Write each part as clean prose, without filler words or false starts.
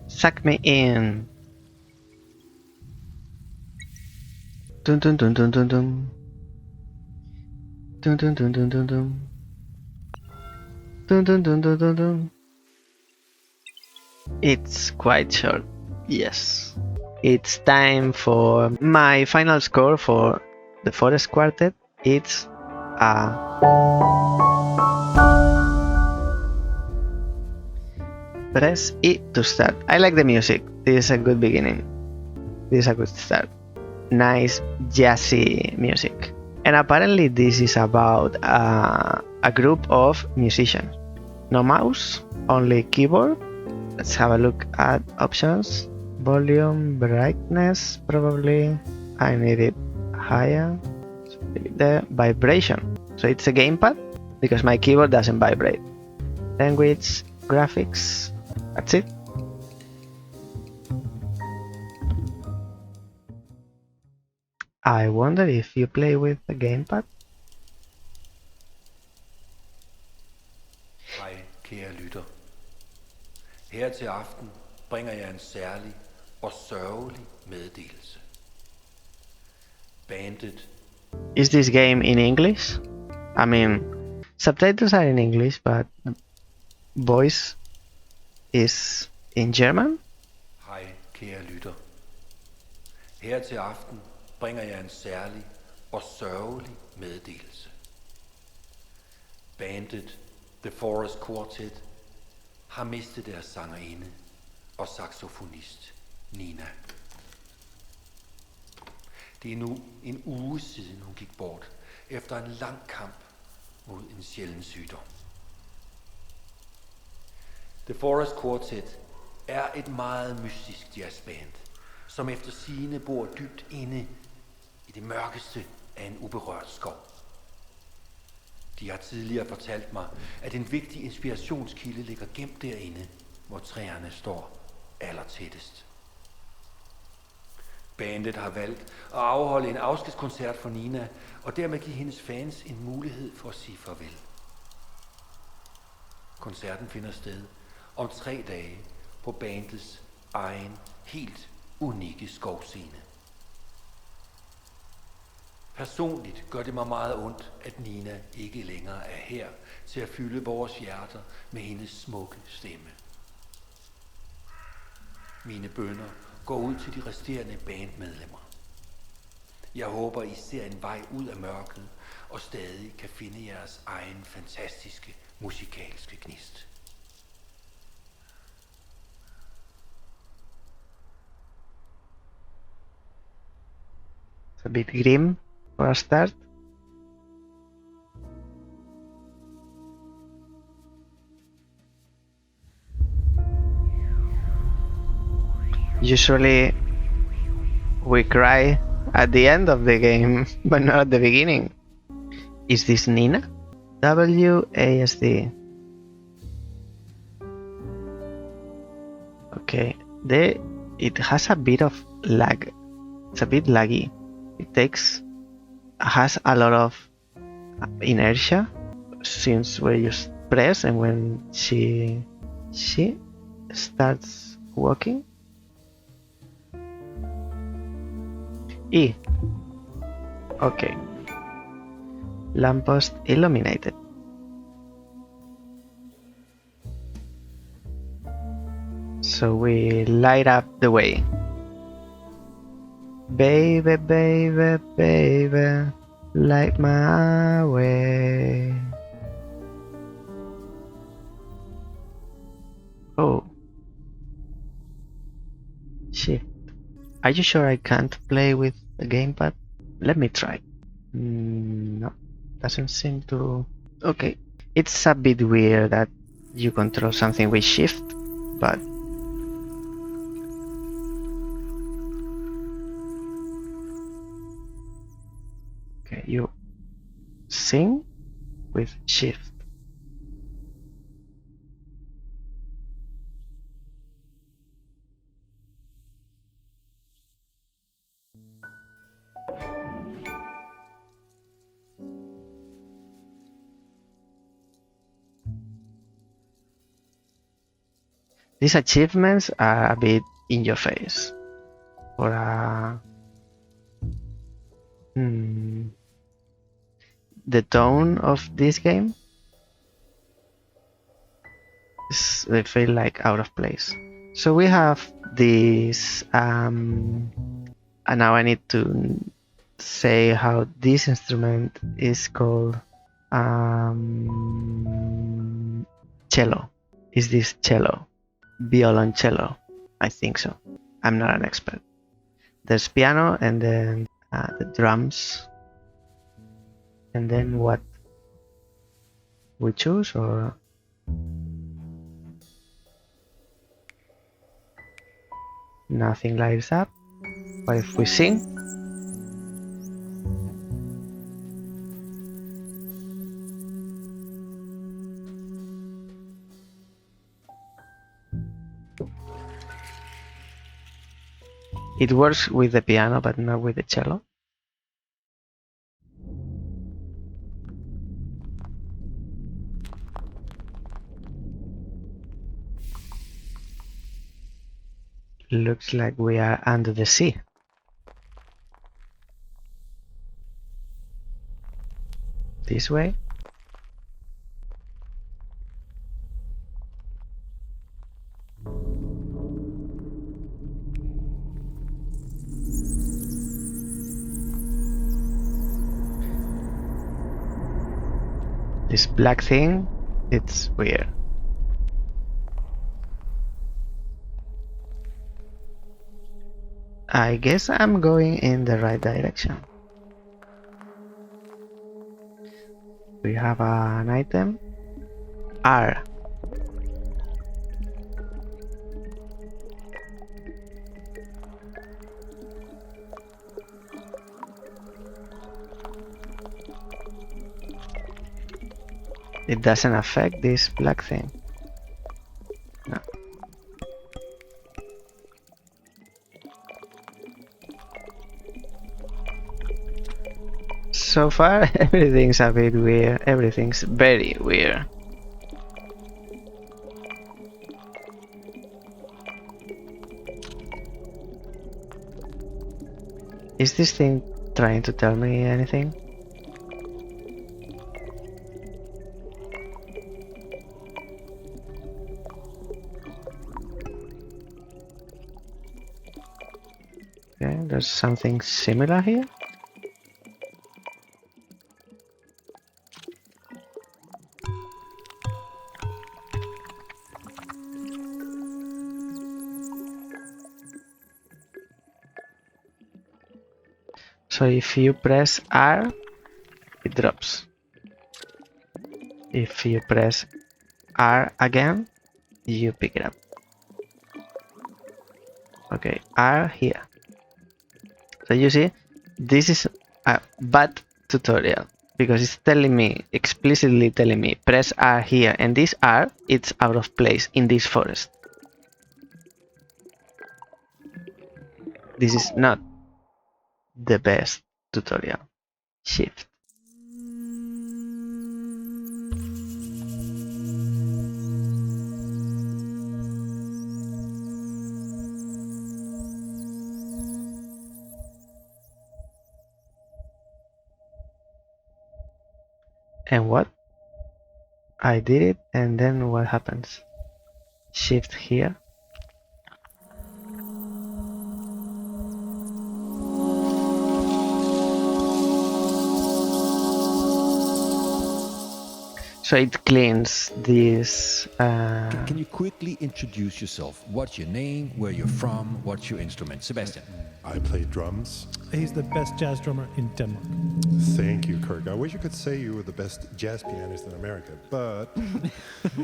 Suck me in. Dun dun dun dun dun dun. Dun dun dun dun dun dun. Dun dun dun dun dun dun. It's quite short. Yes. It's time for my final score for the Forest Quartet. It's press E to start. I like the music. This is a good beginning. This is a good start. Nice jazzy music. And apparently this is about a group of musicians. No mouse, only keyboard. Let's have a look at options. Volume, brightness, probably. I need it higher. The vibration. So it's a gamepad because my keyboard doesn't vibrate. Language, graphics. That's it. I wonder if you play with the gamepad. Hej, kære lytter. Her til aften bringer jeg en særlig og sørgelig meddelelse. Bandet. Is this game in English? I mean, subtitles are in English, but voice is in German? Hej, kære lytter. Her til aften bringer jeg en særlig og sørgelig meddelelse. Bandet The Forest Quartet har mistet deres sangerinde og saxofonist Nina. Det er nu en uge siden hun gik bort efter en lang kamp mod en sjælden sygdom. The Forest Quartet er et meget mystisk jazzband, som efter sigende bor dybt inde i det mørkeste af en uberørt skov. De har tidligere fortalt mig, at en vigtig inspirationskilde ligger gemt derinde, hvor træerne står allertættest. Bandet har valgt at afholde en afskedskoncert for Nina, og dermed give hendes fans en mulighed for at sige farvel. Koncerten finder sted om 3 dage på bandets egen, helt unikke skovscene. Personligt gør det mig meget ondt, at Nina ikke længere er her til at fylde vores hjerter med hendes smukke stemme. Mine bønner går ud til de resterende bandmedlemmer. Jeg håber, I ser en vej ud af mørket og stadig kan finde jeres egen fantastiske musikalske gnist. It's a bit grim for a start. Usually we cry at the end of the game, but not at the beginning. Is this Nina? WASD. Okay, it has a bit of lag. It's a bit laggy. It has a lot of inertia since where you press and when she starts walking. E. Okay. Lamppost illuminated. So we light up the way. Baby, baby, baby, light my way. Oh. Shit. Are you sure I can't play with the gamepad? Let me try. No, doesn't seem to... Okay. It's a bit weird that you control something with shift, but... Okay, you sing with shift. These achievements are a bit in your face. For a the tone of this game they feel like out of place. So we have this and now I need to say how this instrument is called. Cello. Is this cello? Violoncello? I think so. I'm not an expert. There's piano and then the drums. And then what? We choose or? Nothing lights up. What if we sing? It works with the piano, but not with the cello. Looks like we are under the sea. This way. This black thing, it's weird. I guess I'm going in the right direction. We have an item. R. It doesn't affect this black thing. No. So far, everything's a bit weird. Everything's very weird. Is this thing trying to tell me anything? Okay, there's something similar here. So if you press R, it drops. If you press R again, you pick it up. Okay, R here. So you see, this is a bad tutorial because it's telling me, explicitly telling me, press R here, and this R, it's out of place in this forest. This is not the best tutorial. Shift. And what? I did it, and then what happens? Shift here. So it cleans this. Can you quickly introduce yourself? What's your name? Where you're from? What's your instrument? Sebastian. I play drums. He's the best jazz drummer in Denmark. Thank you, Kirk. I wish I could say you were the best jazz pianist in America, but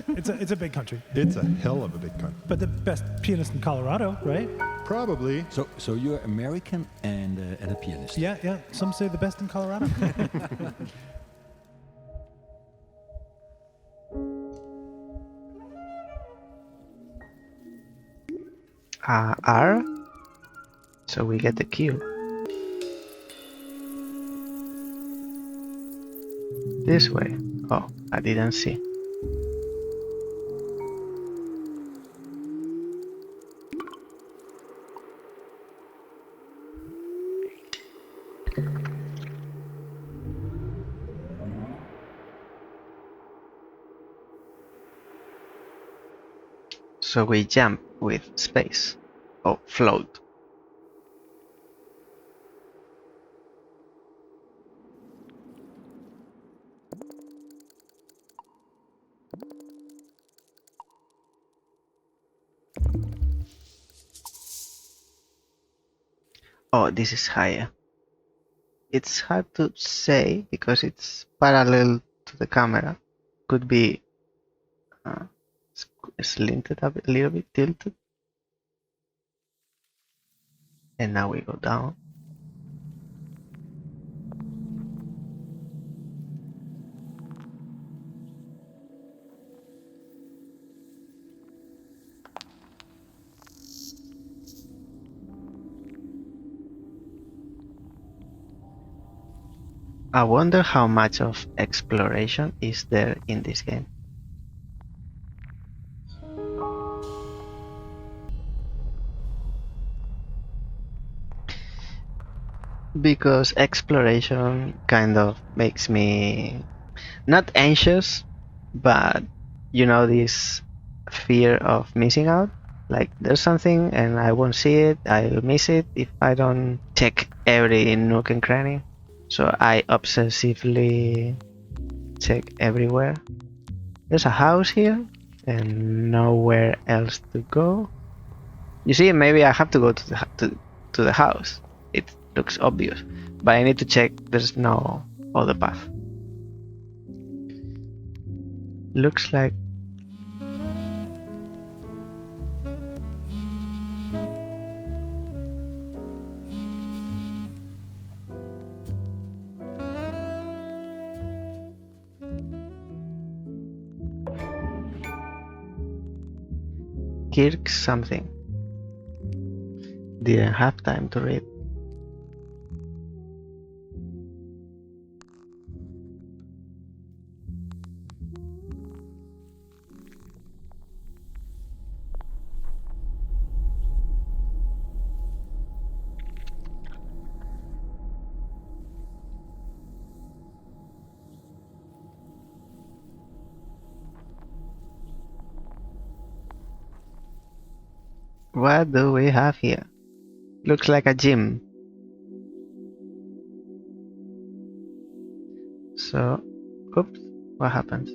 It's a big country, it's a hell of a big country. but the best pianist in Colorado, right? Probably. So you're American and a pianist. Yeah. Some say the best in Colorado. R. So we get the cue. This way. Oh, I didn't see. So we jump with space or float. Oh, this is higher. It's hard to say because it's parallel to the camera. Could be slanted up a little bit, tilted. And now we go down. I wonder how much of exploration is there in this game. Because exploration kind of makes me not anxious, but this fear of missing out. Like there's something and I won't see it, I'll miss it if I don't check every nook and cranny. So I obsessively check everywhere. There's a house here and nowhere else to go. You see, maybe I have to go to the house. It looks obvious, but I need to check there's no other path. Looks like Kirk something. Didn't have time to read. What do we have here? Looks like a gym. So, oops, what happens?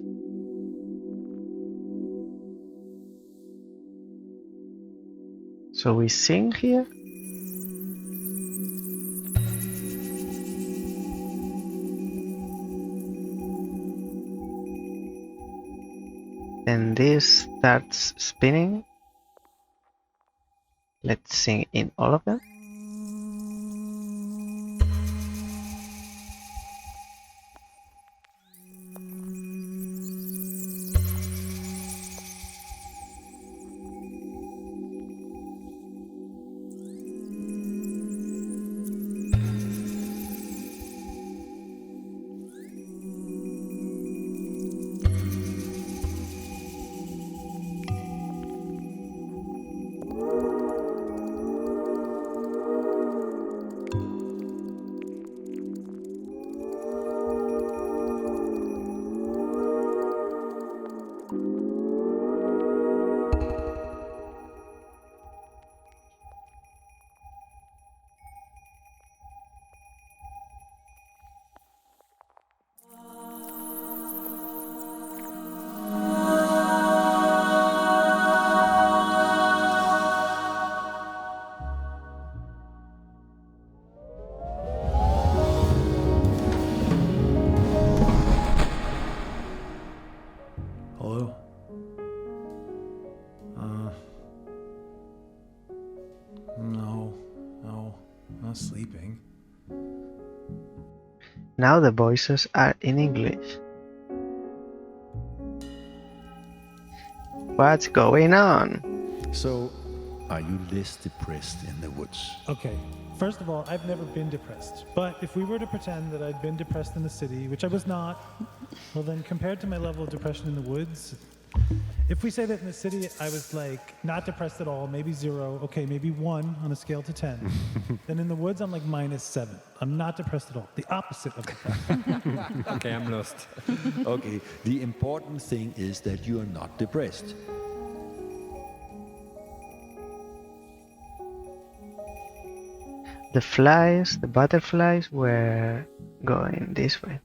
So we sing here? And this starts spinning. Let's sing in all of them. Hello? No, not sleeping. Now the voices are in English. What's going on? So, are you less depressed in the woods? Okay, first of all, I've never been depressed. But if we were to pretend that I'd been depressed in the city, which I was not, well then compared to my level of depression in the woods, if we say that in the city I was like not depressed at all, maybe 0, okay, maybe 1 on a scale to 10, then in the woods I'm like -7. I'm not depressed at all. The opposite of depressed. Okay, I'm lost. Okay, the important thing is that you are not depressed. the butterflies were going this way.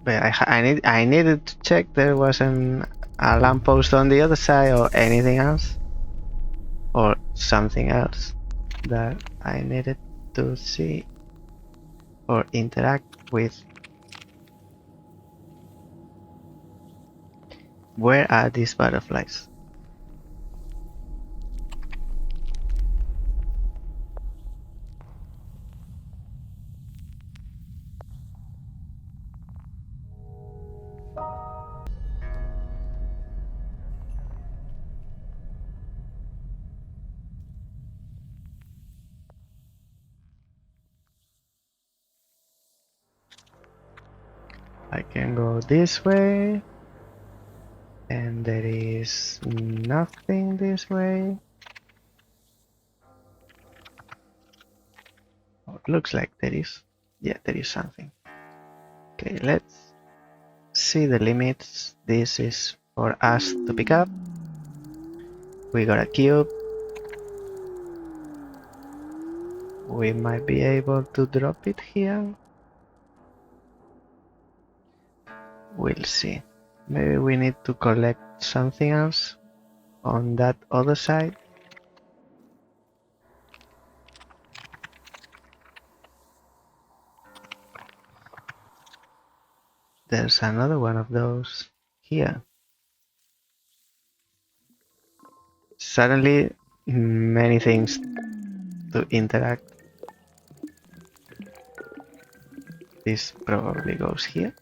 But I needed to check there wasn't a lamppost on the other side or anything else. Or something else that I needed to see or interact with. Where are these butterflies? I can go this way, and there is nothing this way. Oh, it looks like there is. Yeah, there is something. Okay, let's see the limits. This is for us to pick up. We got a cube. We might be able to drop it here. We'll see. Maybe we need to collect something else on that other side. There's another one of those here. Suddenly, many things to interact. This probably goes here.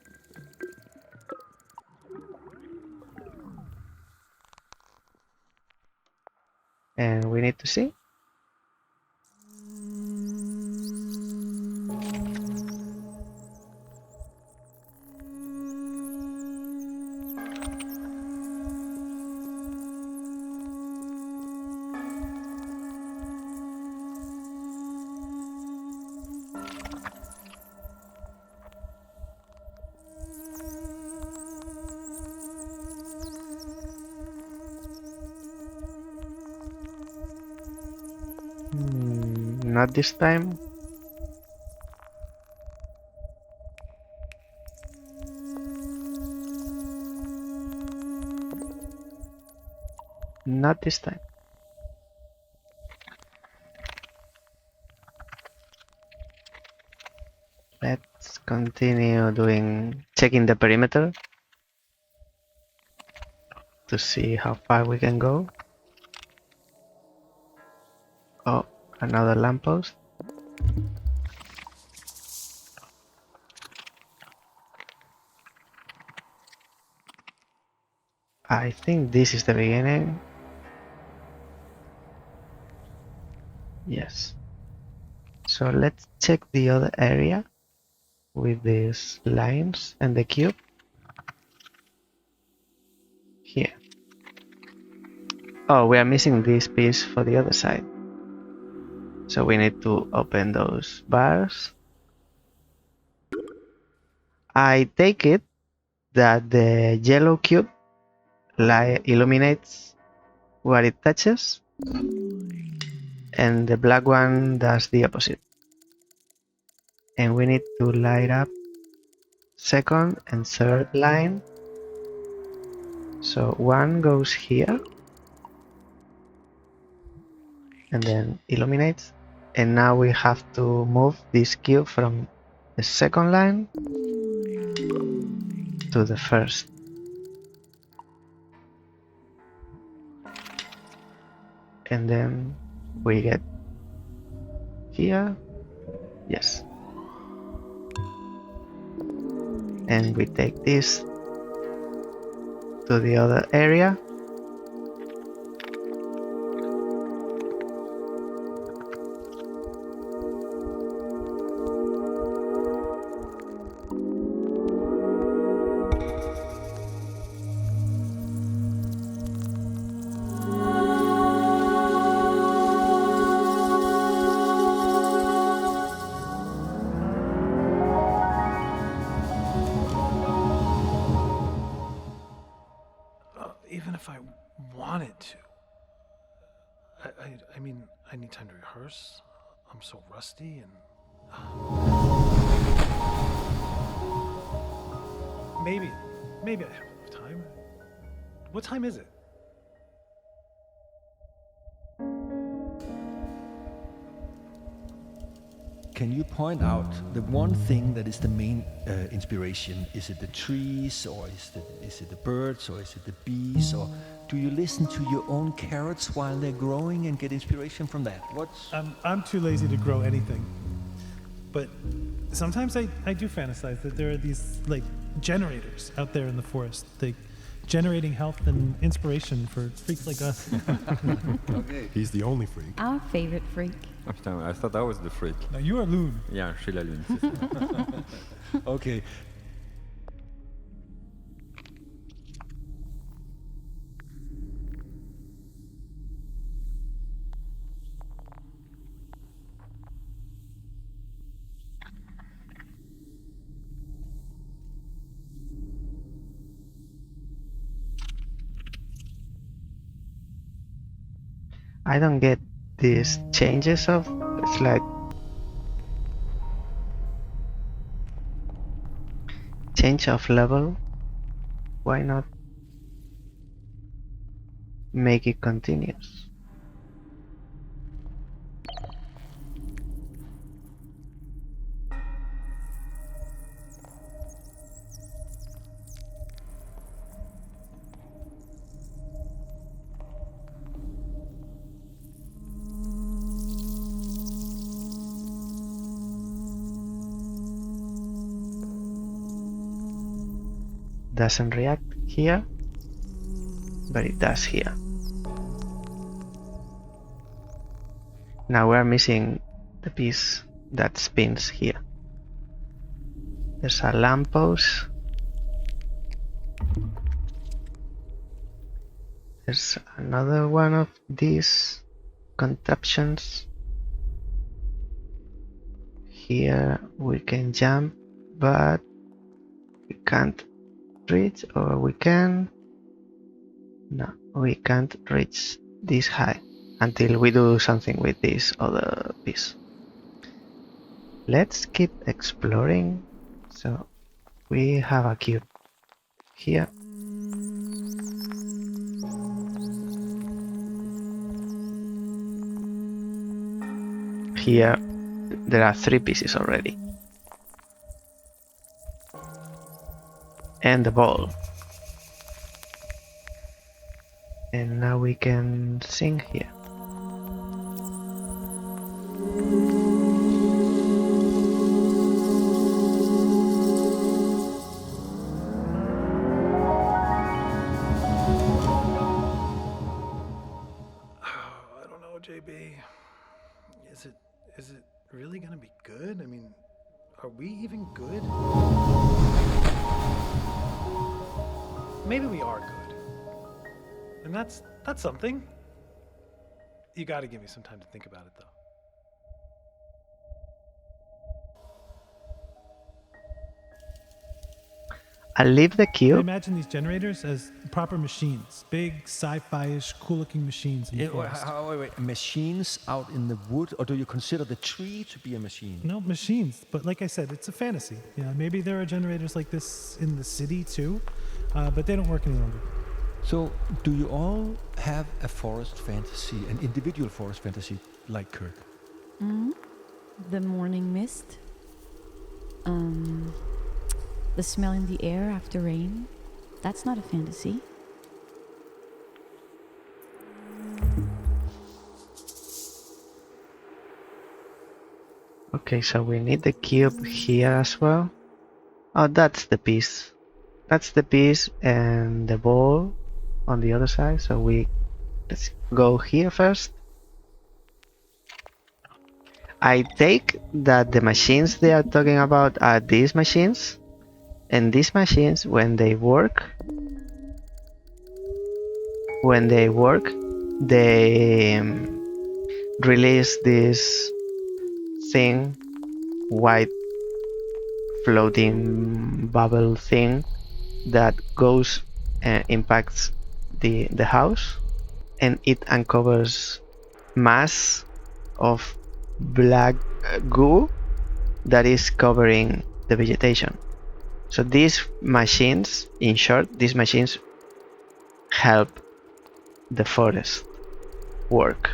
And we need to see. Not this time. Not this time. Let's continue checking the perimeter to see how far we can go. Oh, another lamppost. I think this is the beginning. Yes. So let's check the other area with these lines and the cube. Here. Oh, we are missing this piece for the other side. So we need to open those bars. I take it that the yellow cube illuminates what it touches, and the black one does the opposite. And we need to light up second and third line. So one goes here and then illuminates. And now we have to move this cube from the second line to the first. And then we get here. Yes. And we take this to the other area. I mean, I need time to rehearse. I'm so rusty and. Maybe I have enough time. What time is it? Can you point out the one thing that is the main inspiration? Is it the trees, or is it the birds, or is it the bees, or do you listen to your own carrots while they're growing and get inspiration from that? What's I'm too lazy to grow anything. But sometimes I do fantasize that there are these like generators out there in the forest, like generating health and inspiration for freaks like us. He's the only freak. Our favorite freak. Oh, putain, I thought that was the freak. Now you are loon. Yeah, je suis la lune, c'est ça. okay? I don't get these changes of, it's like change of level. Why not make it continuous? Doesn't react here, but it does here. Now we're missing the piece that spins here. There's a lamppost. There's another one of these contraptions. Here we can jump, but we can't reach, or we can. No, we can't reach this high until we do something with this other piece. Let's keep exploring. So we have a cube here. Here there are 3 pieces already. And the ball. And now we can sing here. I don't know, JB. Is it really gonna be good? I mean, are we even good? Maybe we are good. And that's something. You gotta give me some time to think about it, though. I'll leave the I cube. imagine these generators as proper machines, big sci-fi-ish, cool-looking machines in the forest. Wait. Machines out in the wood, or do you consider the tree to be a machine? No, machines. But like I said, it's a fantasy. Yeah, maybe there are generators like this in the city too, but they don't work any longer. So, do you all have a forest fantasy, an individual forest fantasy, like Kirk? The morning mist. The smell in the air after rain. That's not a fantasy. Okay, so we need the cube here as well. Oh, that's the piece. That's the piece and the ball on the other side. So let's go here first. I take that the machines they are talking about are these machines. And these machines, when they work, they release this thing, white floating bubble thing that goes and impacts the house, and it uncovers mass of black goo that is covering the vegetation. So these machines, in short, these machines help the forest work.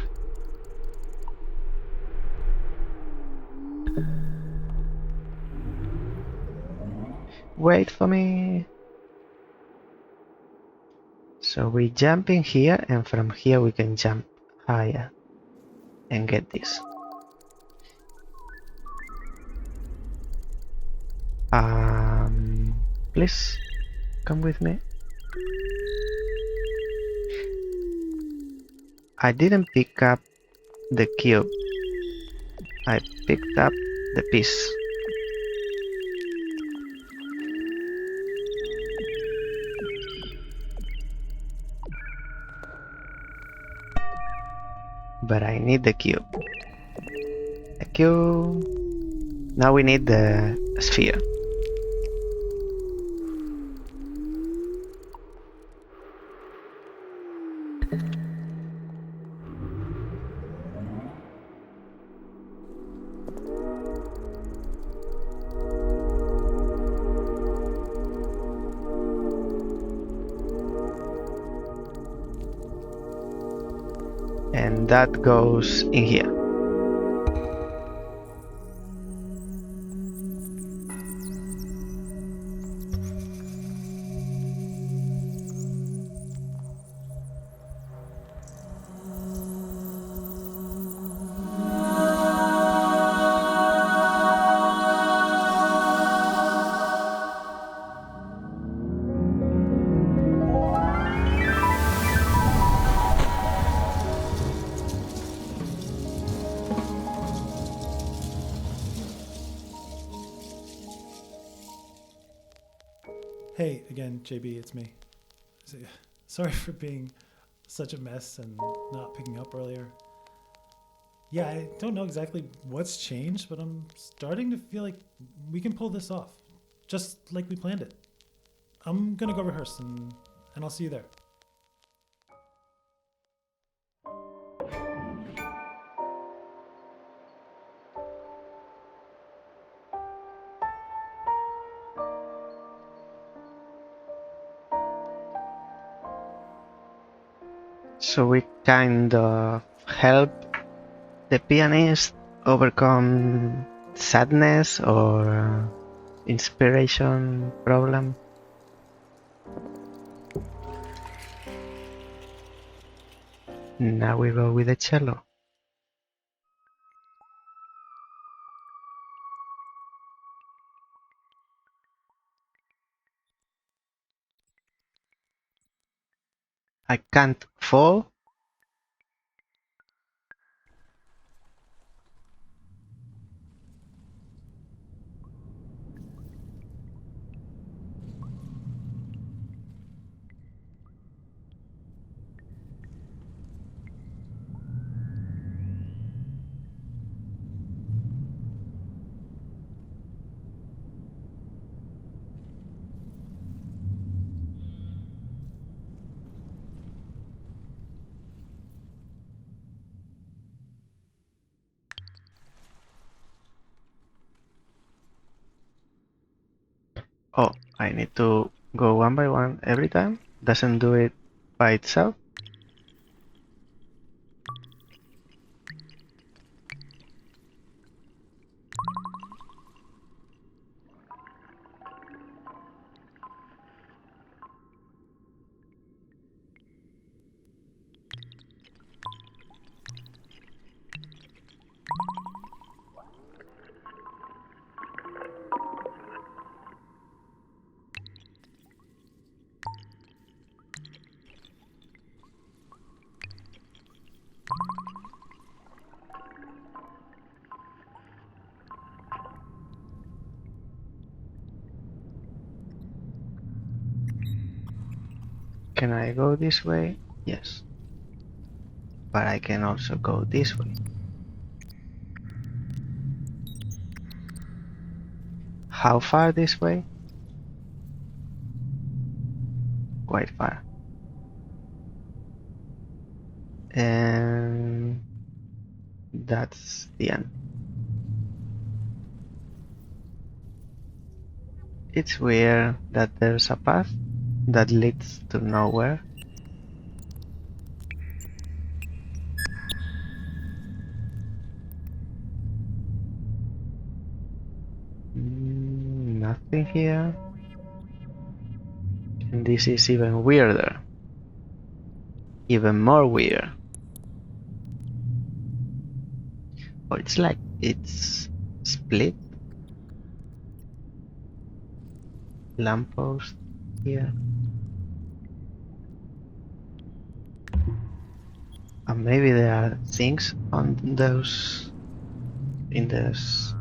Wait for me. So we jump in here, and from here we can jump higher and get this. Please come with me. I didn't pick up the cube. I picked up the piece. But I need the cube. The cube. Now we need the sphere. And that goes in here. Hey, again, JB, it's me. Sorry for being such a mess and not picking up earlier. Yeah, I don't know exactly what's changed, but I'm starting to feel like we can pull this off, just like we planned it. I'm gonna go rehearse, and I'll see you there. So we kind of help the pianist overcome sadness or inspiration problem. Now we go with the cello. I can't fall. Oh, I need to go one by one every time? Doesn't do it by itself? Can I go this way? Yes. But I can also go this way. How far this way? Quite far. And that's the end. It's weird that there's a path that leads to nowhere. Nothing here. And this is even weirder. Even more weird. Oh, it's like it's split. Lamppost here. And maybe there are things on those. In those.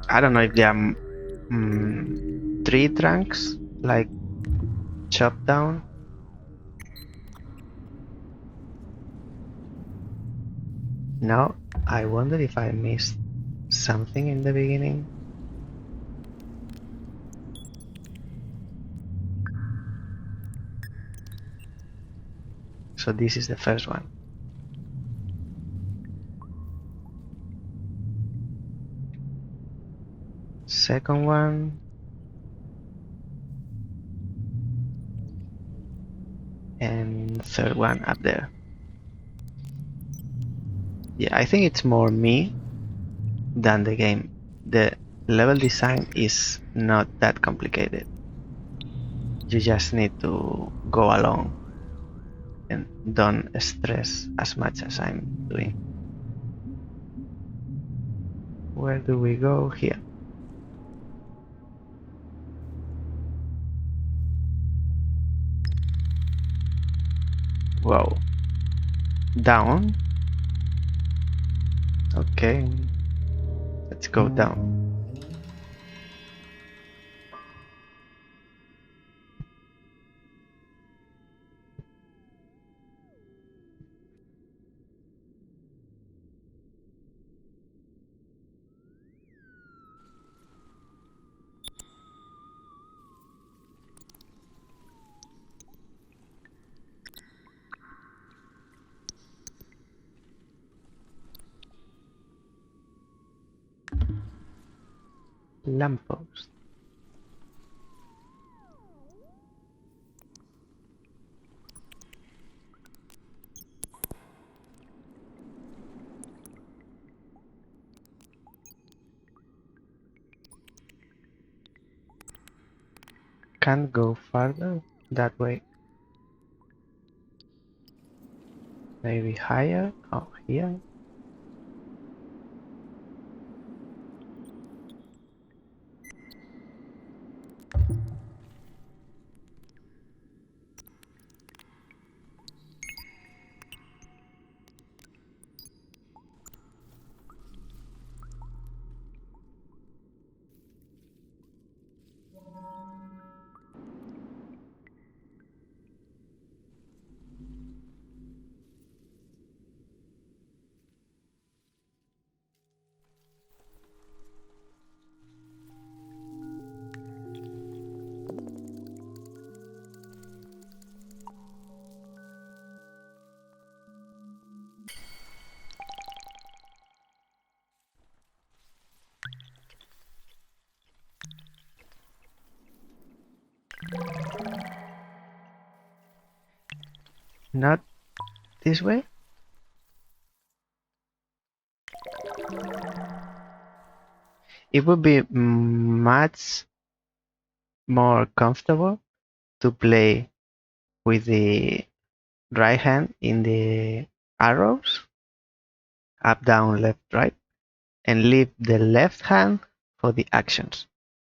I don't know if they are tree trunks, like chopped down. No, I wonder if I missed something in the beginning. So this is the first one. Second one. And third one up there. Yeah, I think it's more me than the game. The level design is not that complicated. You just need to go along and don't stress as much as I'm doing. Where do we go? Here. Whoa. Down? Okay. Let's go down. Lamppost. Can't go farther that way. Maybe higher? Oh, here? Not this way? It would be much more comfortable to play with the right hand in the arrows, up, down, left, right, and leave the left hand for the actions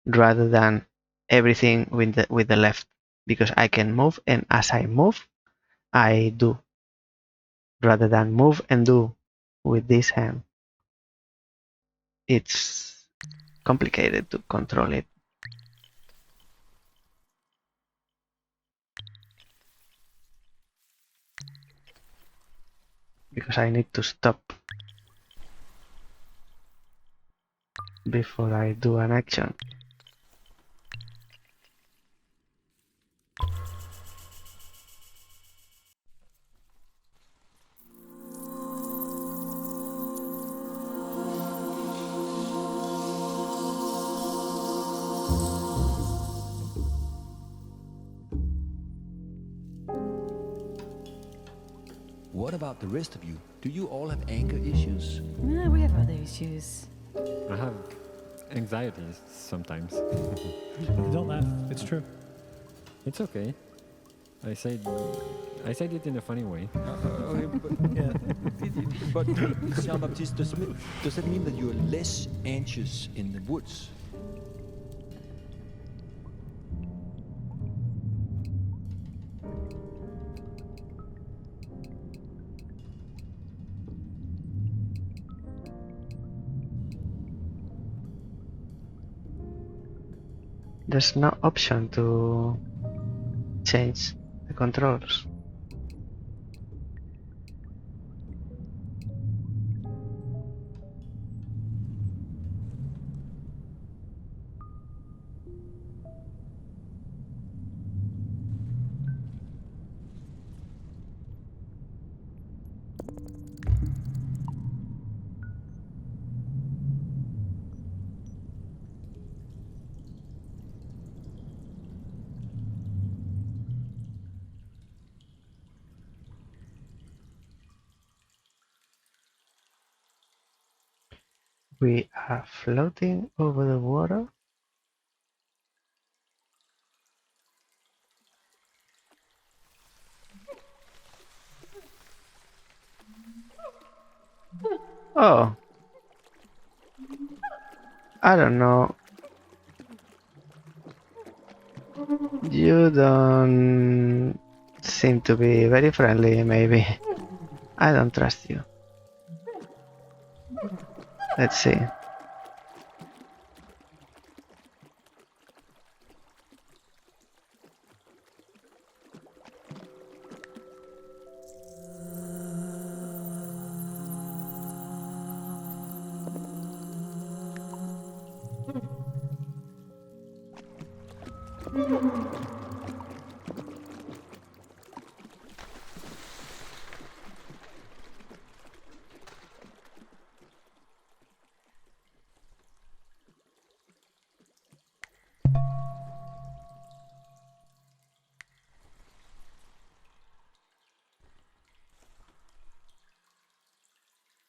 rather than everything with the left, because I can move, and as I move I do, rather than move and do with this hand. It's complicated to control it. Because I need to stop before I do an action. about the rest of you? Do you all have anger issues? Yeah, we have other issues. I have anxiety sometimes. Don't laugh. It's true. It's okay. I said it in a funny way. Okay, but Jean-Baptiste, does that mean that you're less anxious in the woods? There's no option to change the controls. We are floating over the water. Oh, I don't know. You don't seem to be very friendly, maybe. I don't trust you. Let's see.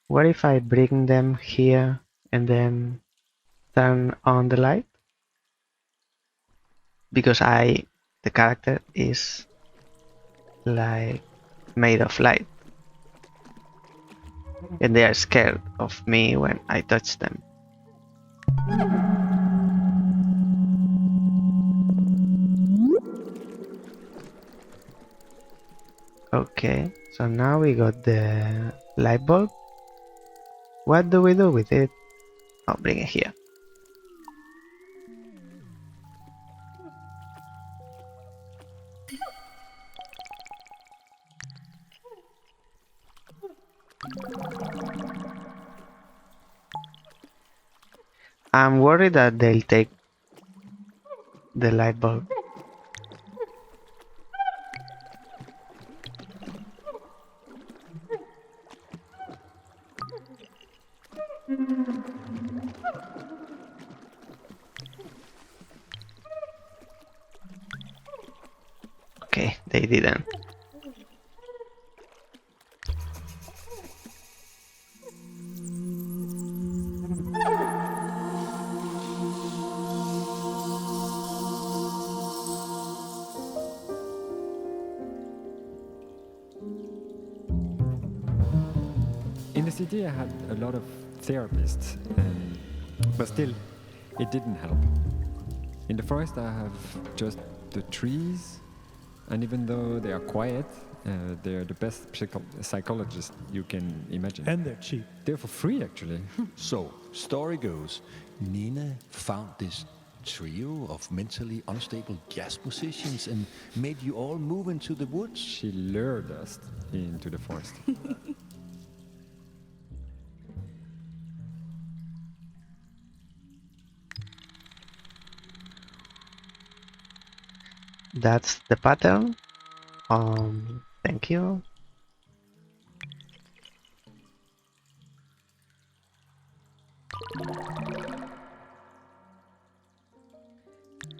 What if I bring them here and then turn on the light? Because the character is like made of light. And they are scared of me when I touch them. Okay, so now we got the light bulb. What do we do with it? Oh, bring it here. I'm worried that they'll take the light bulb. Okay, they didn't. In the city, I had a lot of therapists, but still, it didn't help. In the forest, I have just the trees, and even though they are quiet, they're the best psychologists you can imagine. And they're cheap. They're for free, actually. So, story goes, Nina found this trio of mentally unstable jazz musicians and made you all move into the woods. She lured us into the forest. That's the pattern. Thank you.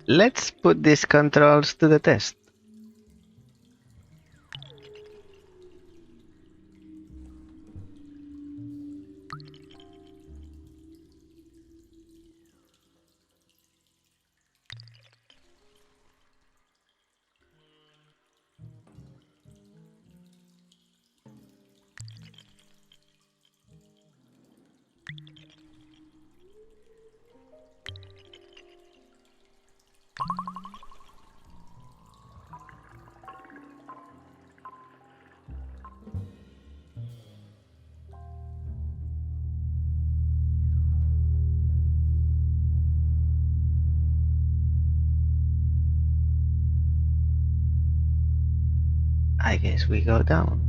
Let's put these controls to the test. I guess we go down.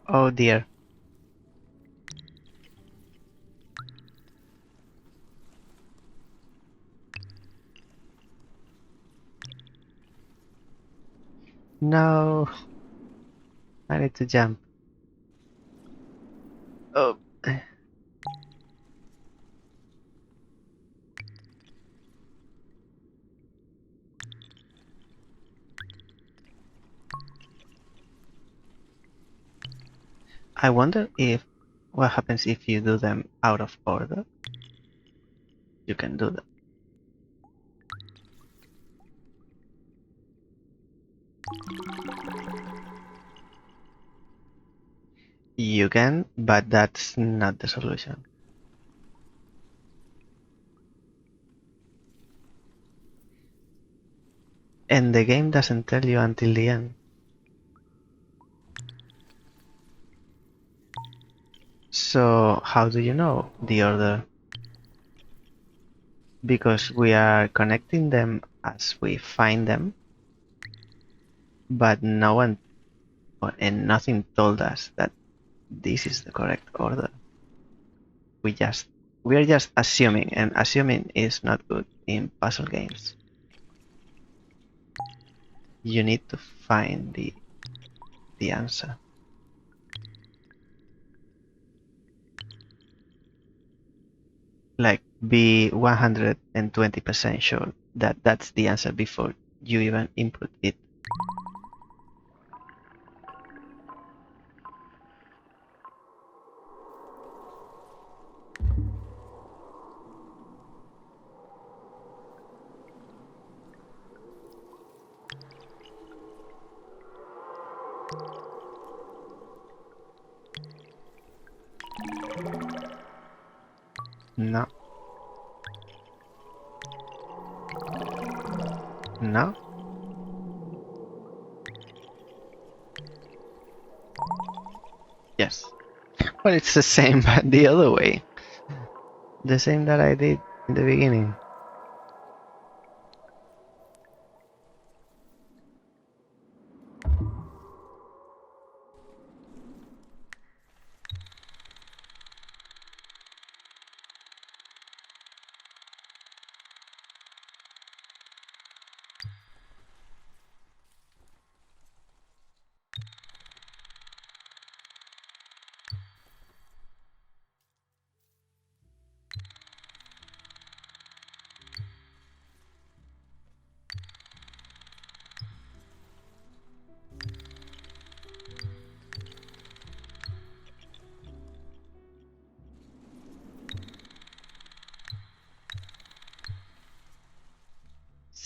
Oh dear. No. I need to jump. Oh. I wonder if what happens if you do them out of order. You can do that. You can, but that's not the solution. And the game doesn't tell you until the end. So how do you know the order? Because we are connecting them as we find them, but no one and nothing told us that this is the correct order. We are just assuming, and assuming is not good in puzzle games. You need to find the answer. Like be 120% sure that that's the answer before you even input it. No. No? Yes. Well, it's the same, but the other way. The same that I did in the beginning.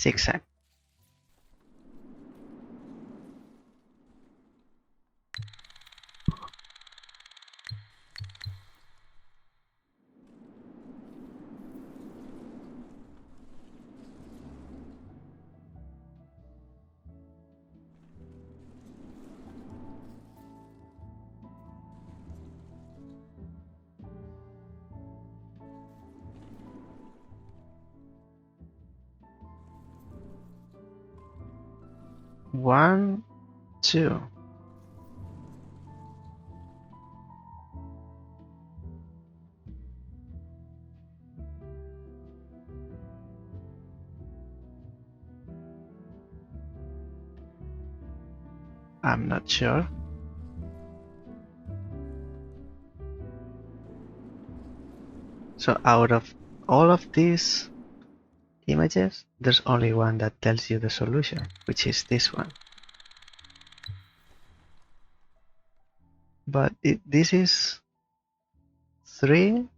Zigzag. One, two. I'm not sure. So out of all of these, images, there's only one that tells you the solution, which is this one. But this is 3.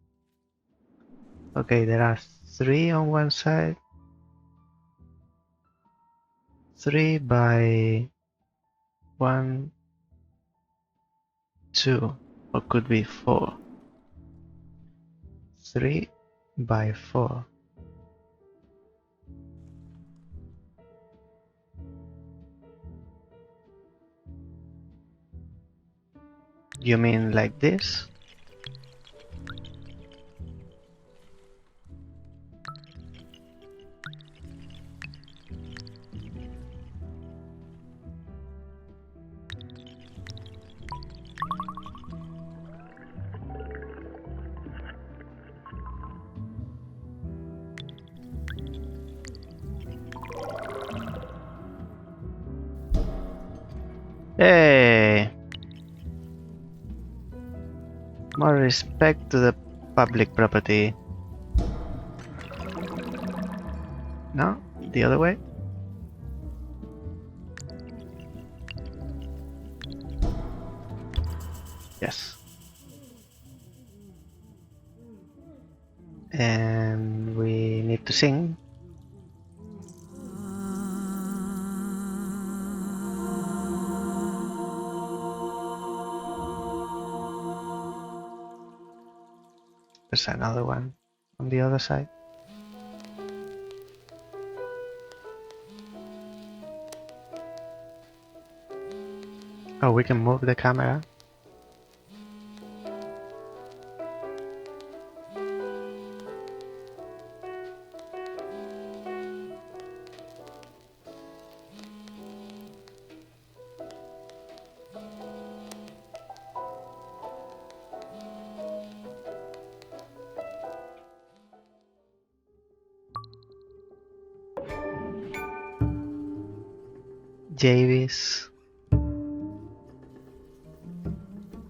Okay, there are 3 on one side. 3 by 1, 2, or could be 4. 3 by 4. You mean like this? Hey! More respect to the public property. No? The other way? Yes. And we need to sing. There's another one on the other side. Oh, we can move the camera.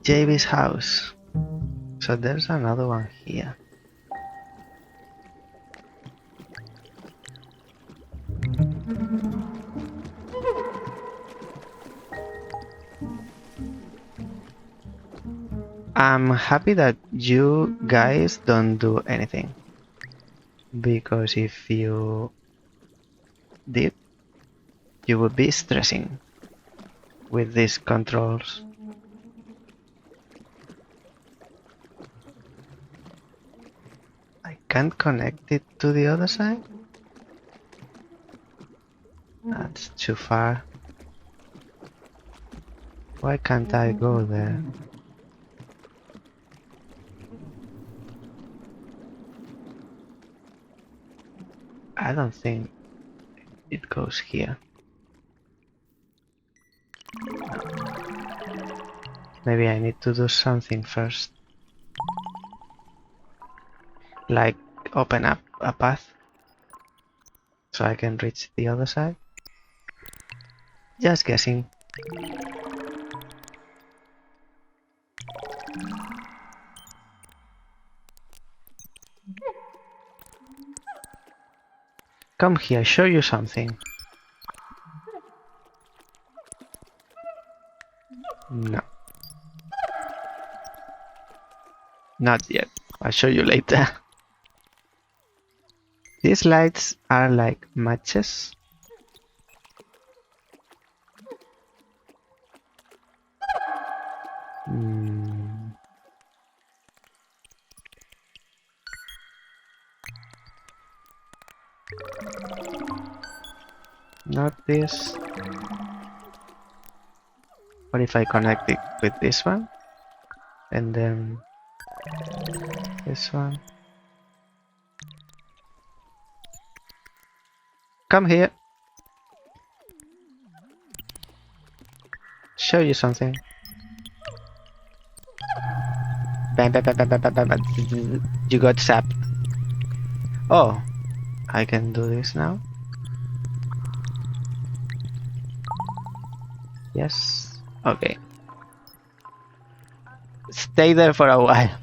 JB's house. So there's another one here. I'm happy that you guys don't do anything, because if you did, you would be stressing with these controls. I can't connect it to the other side? That's too far. Why can't I go there? I don't think it goes here. Maybe I need to do something first. Like open up a path so I can reach the other side. Just guessing. Come here, show you something. No. Not yet. I'll show you later. These lights are like matches. Not this. What if I connect it with this one? And then this one. Come here. Show you something. Bam, bam, bam, bam, bam, bam, bam, bam. You got zapped. Oh, I can do this now. Yes. Okay. Stay there for a while.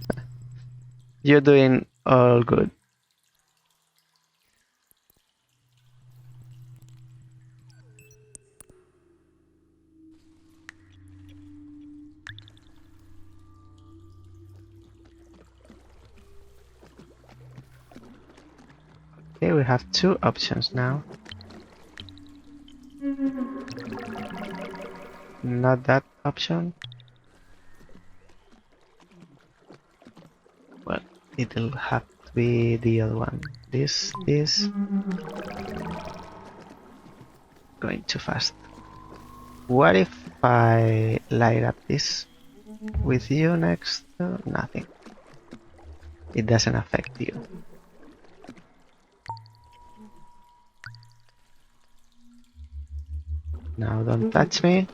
You're doing all good. Okay, we have two options now. Not that option. Well, it'll have to be the other one. This. Going too fast. What if I light up this with you next? Nothing. It doesn't affect you. Now don't touch me.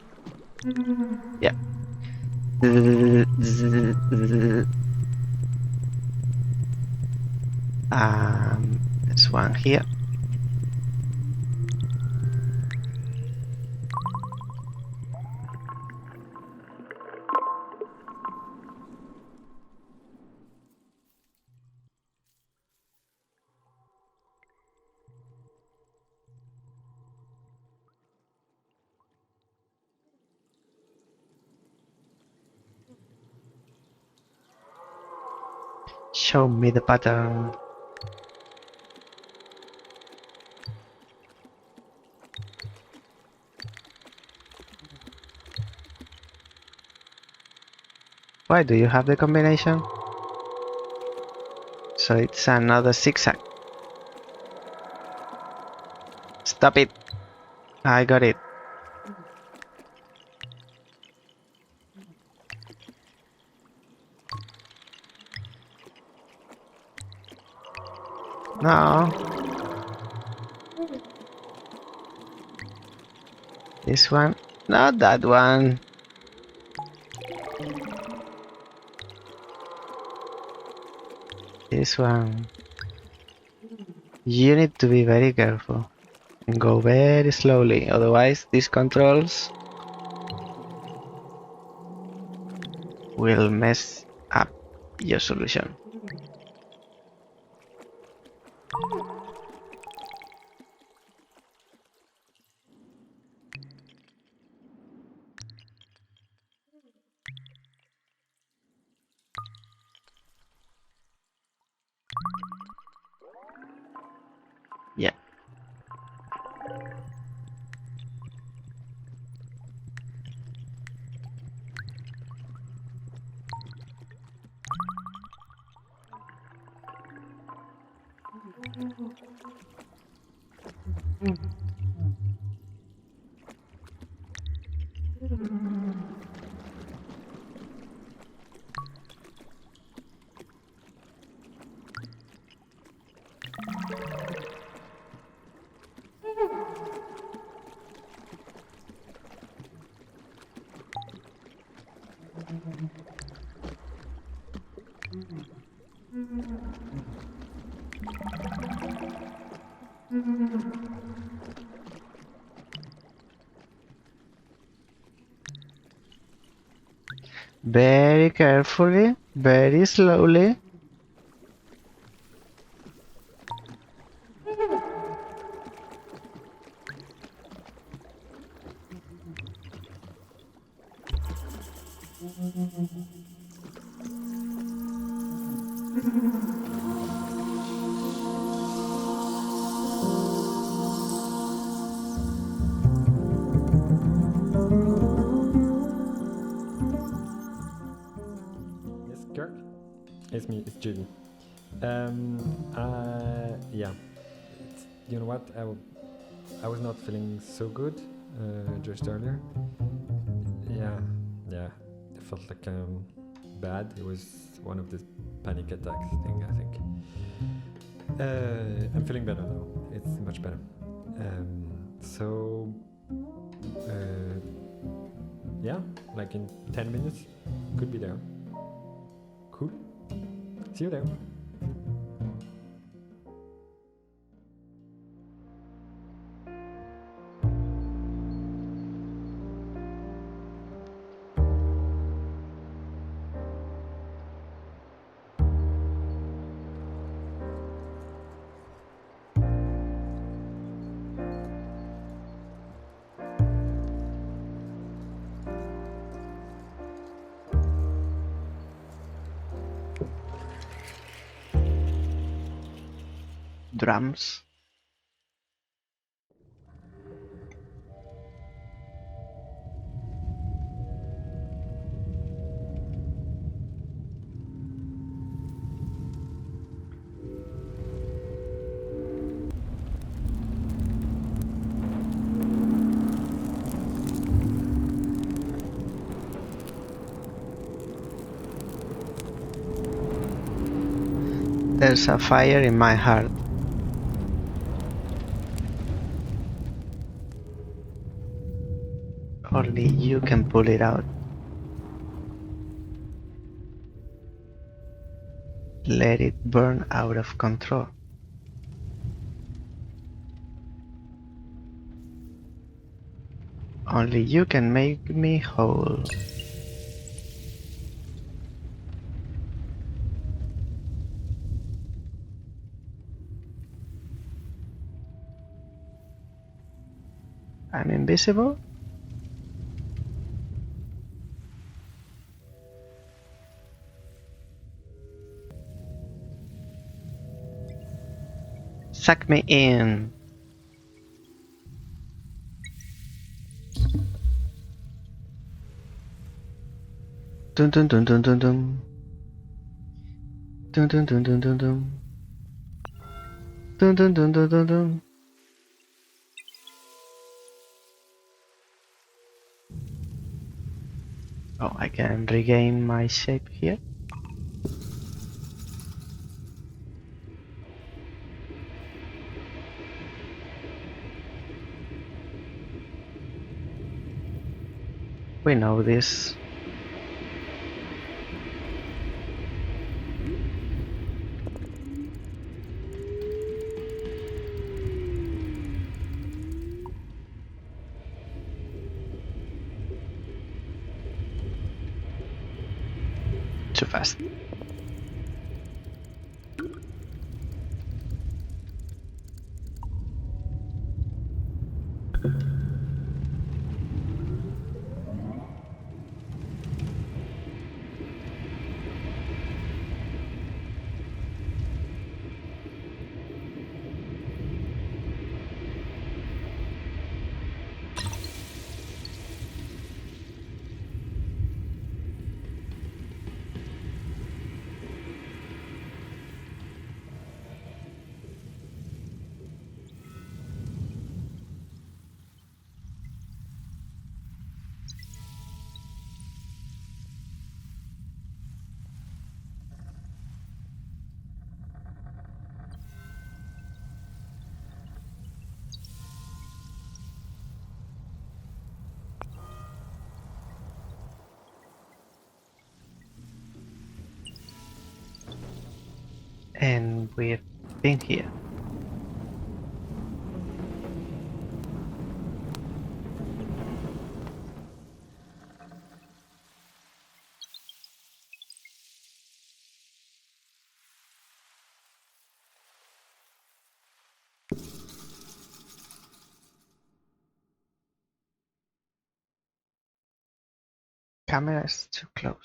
Yeah. There's one here. Show me the pattern. Why do you have the combination? So it's another zigzag. Stop it. I got it. No. This one. Not that one. This one. You need to be very careful and go very slowly, otherwise these controls will mess up your solution. Yeah. Very carefully, very slowly. Yes, Kirk? It's me, it's Julie. Yeah. You know what? I was not feeling so good just earlier. Yeah. I felt like bad. It was one of the panic attacks thing, I think. I'm feeling better now. It's much better. Yeah, like in 10 minutes, could be there. Cool. See you there. drums. There's a fire in my heart. Only you can pull it out. Let it burn out of control. Only you can make me whole. I'm invisible? Suck me in. Dun dun dun dun dun dun. Dun dun dun dun dun dun. Dun dun dun dun dun dun. Oh, I can regain my shape here. We know this. Too fast. And we've been here. Camera is too close.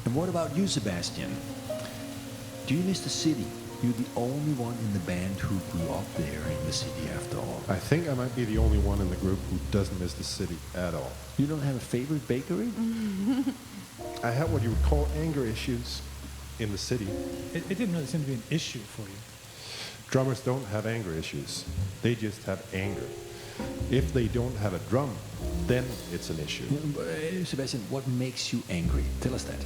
And what about you, Sebastian? Do you miss the city? You're the only one in the band who grew up there in the city after all. I think I might be the only one in the group who doesn't miss the city at all. You don't have a favorite bakery? I have what you would call anger issues in the city. It didn't really seem to be an issue for you. Drummers don't have anger issues. They just have anger. If they don't have a drum, then it's an issue. Sebastian, what makes you angry? Tell us that.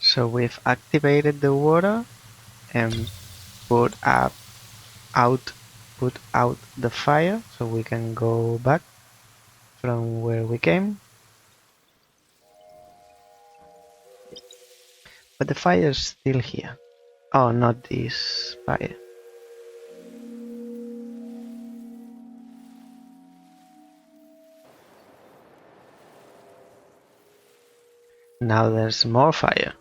So we've activated the water and put out the fire so we can go back from where we came. But the fire's still here. Oh, not this fire. Now there's more fire.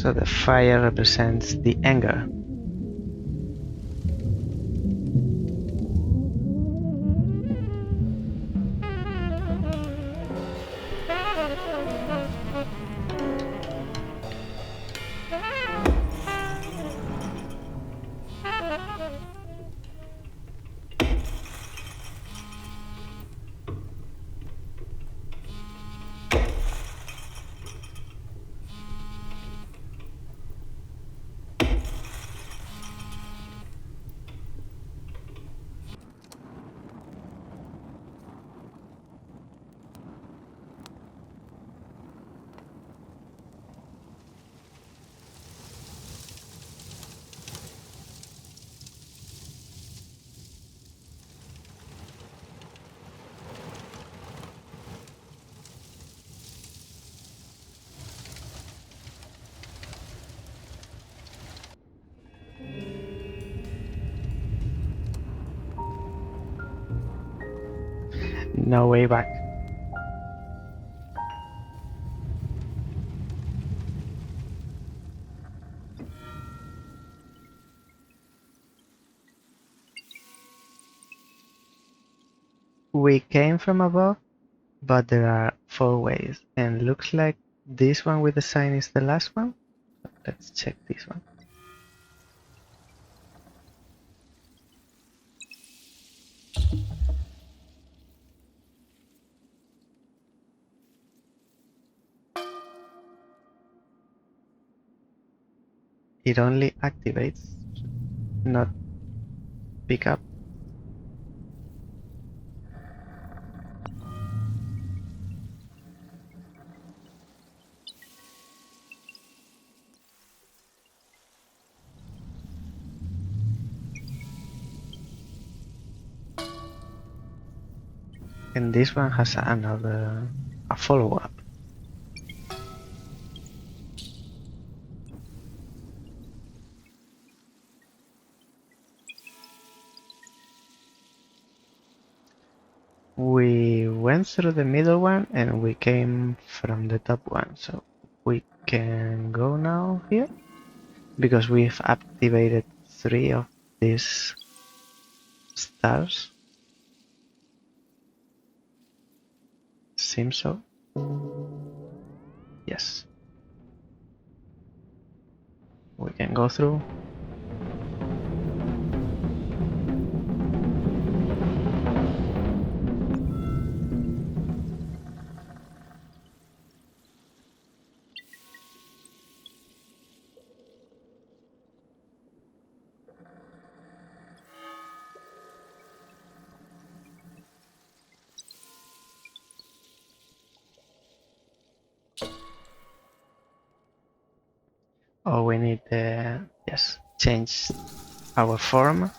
So the fire represents the anger. No way back. We came from above, but there are 4 ways, and looks like this one with the sign is the last one. Let's check this one. It only activates, not pick up. And this one has a follow-up. We went through the middle one and we came from the top one, so we can go now here because we've activated 3 of these stars. Seems so. Yes. We can go through. Oh, we need yes, change our form,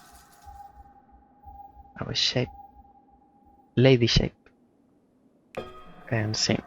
our shape, lady shape, and sing.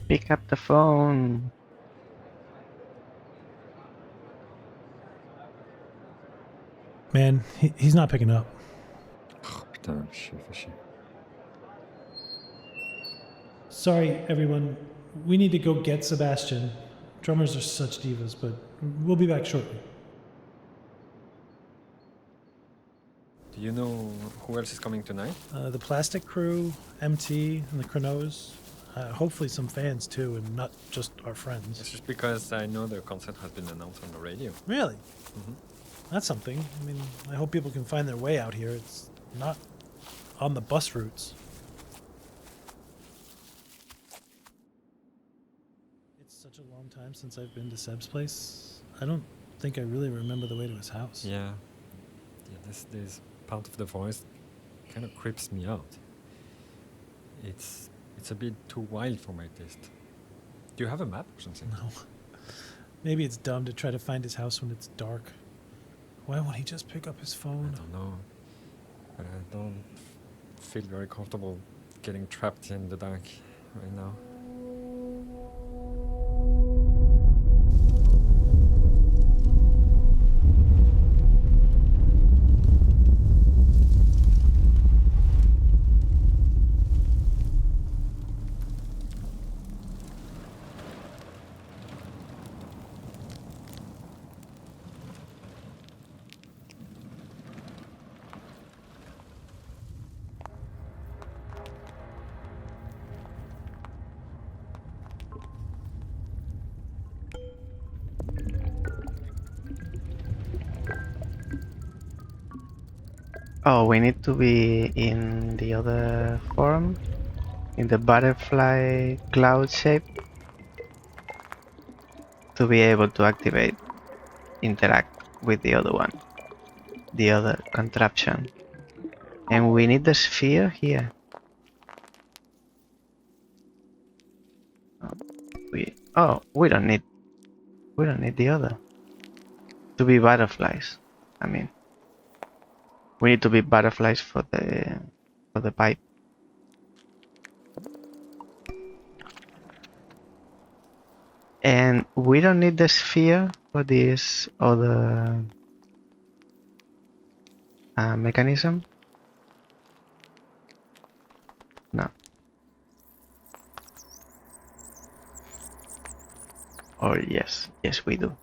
Pick up the phone. Man, he's not picking up. Putain, chier, fais chier. Sorry, everyone. We need to go get Sebastian. Drummers are such divas, but we'll be back shortly. Do you know who else is coming tonight? The Plastic Crew, MT, and the Chronos. Hopefully some fans too, and not just our friends. It's just because I know the concert has been announced on the radio. Really? Mhm. That's something. I mean, I hope people can find their way out here. It's not on the bus routes. It's such a long time since I've been to Seb's place. I don't think I really remember the way to his house. Yeah. Yeah, this part of the forest kind of creeps me out. It's a bit too wild for my taste. Do you have a map or something? No. Maybe it's dumb to try to find his house when it's dark. Why won't he just pick up his I phone? don't know. But I don't feel very comfortable getting trapped in the dark right now. Oh, we need to be in the other form, in the butterfly cloud shape, to be able to interact with the other one, the other contraption. And we need the sphere here. We don't need the other to be butterflies. I mean, we need to be butterflies for the pipe. And we don't need the sphere for this other mechanism. No. Or yes, we do.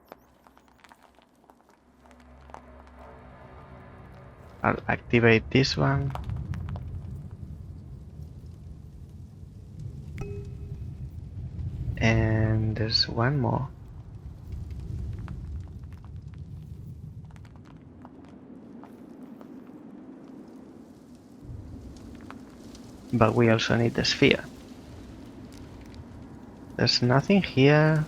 I'll activate this one. And there's one more. But we also need the sphere. There's nothing here.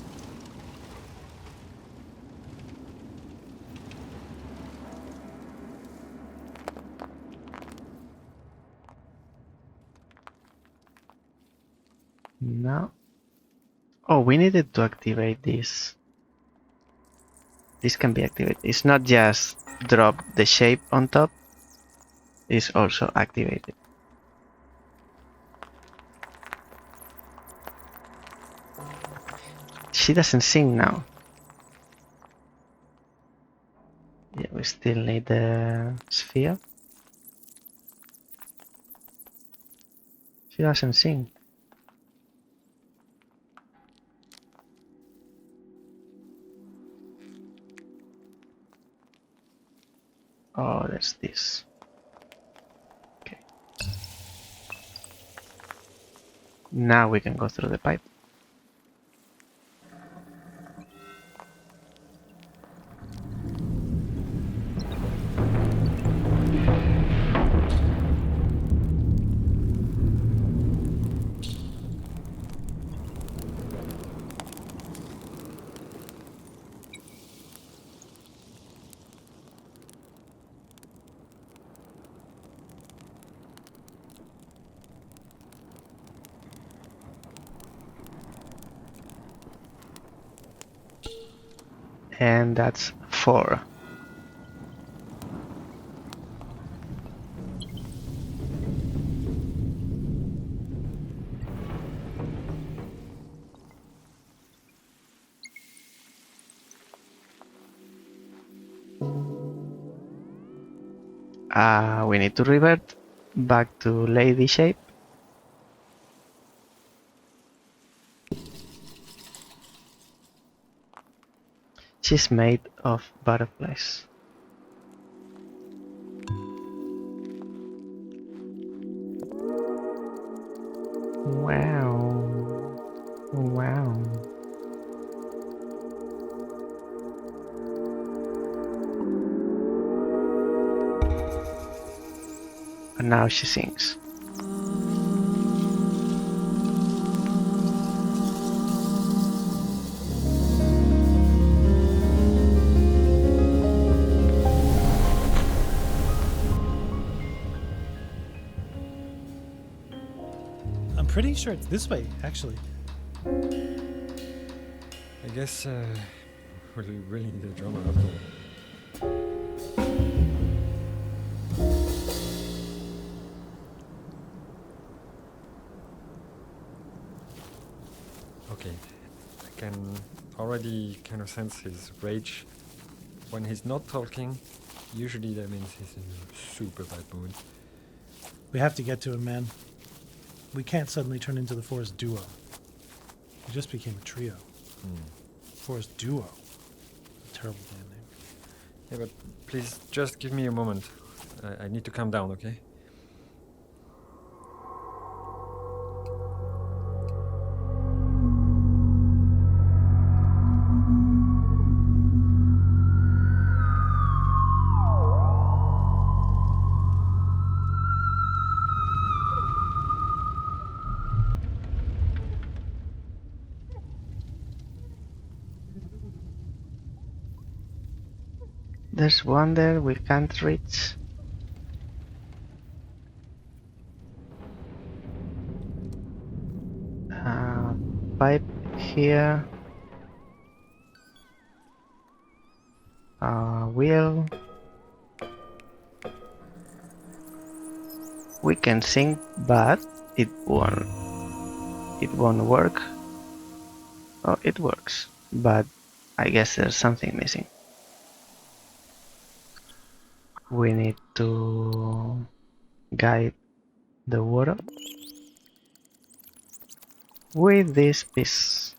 No. Oh, we needed to activate this. This can be activated. It's not just drop the shape on top. It's also activated. She doesn't sing now. Yeah, we still need the sphere. She doesn't sing. Oh, there's this. Okay. Now we can go through the pipe. And that's 4. We need to revert back to lady shape. She's made of butterflies. Wow. Wow. And now she sings. pretty sure it's this way, actually. I guess we really need a drummer after all. Okay, I can already kind of sense his rage. When he's not talking, usually that means he's in a super bad mood. We have to get to him, man. We can't suddenly turn into the Forest Duo. We just became a trio. Forest Duo. A terrible damn name. Yeah, but please just give me a moment. I need to calm down, okay? There's one there we can't reach. Pipe here. Wheel. We can sing, but it won't work. Oh, it works, but I guess there's something missing. We need to guide the water with this piece.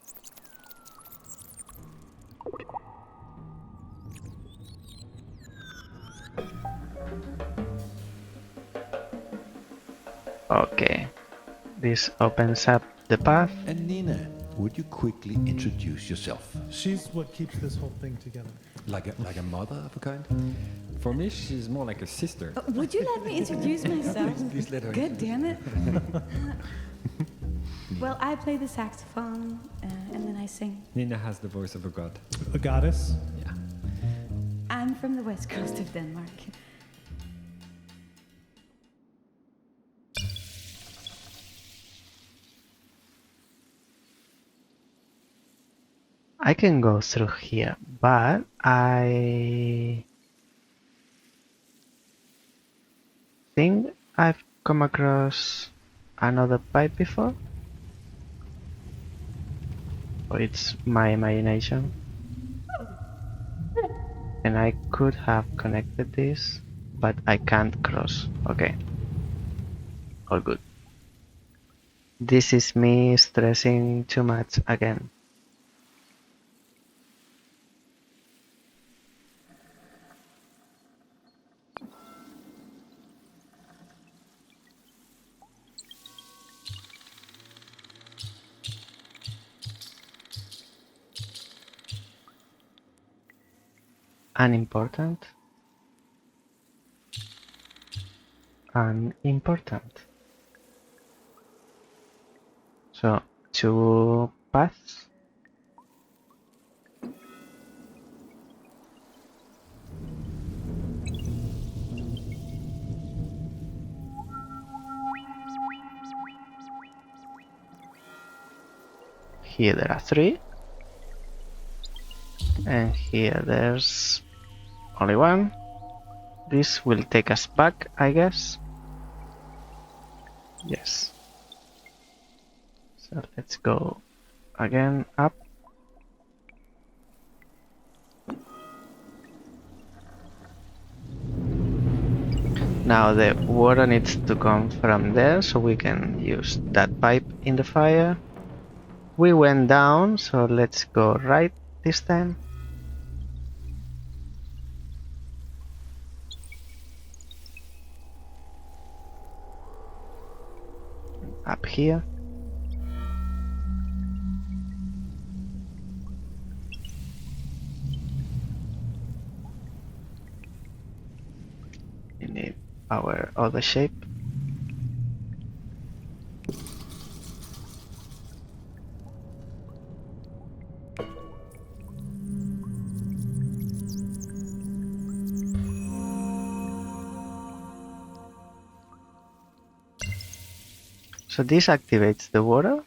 Okay, this opens up the path. And Nina, would you quickly introduce yourself? She's what keeps this whole thing together. Like a mother of a kind? For me, she's more like a sister. Would you let me introduce myself? Please let her. God damn it. Well, I play the saxophone and then I sing. Nina has the voice of a god. A goddess? Yeah. I'm from the west coast of Denmark. I can go through here, but I think I've come across another pipe before. Or it's my imagination. And I could have connected this, but I can't cross. Okay. All good. This is me stressing too much again. Unimportant. Unimportant. So, two paths. Here there are three. And here there's only one. This will take us back, I guess. Yes. So let's go again up. Now the water needs to come from there, so we can use that pipe in the fire. We went down, so let's go right this time. Up here. We need our other shape. So this activates the water.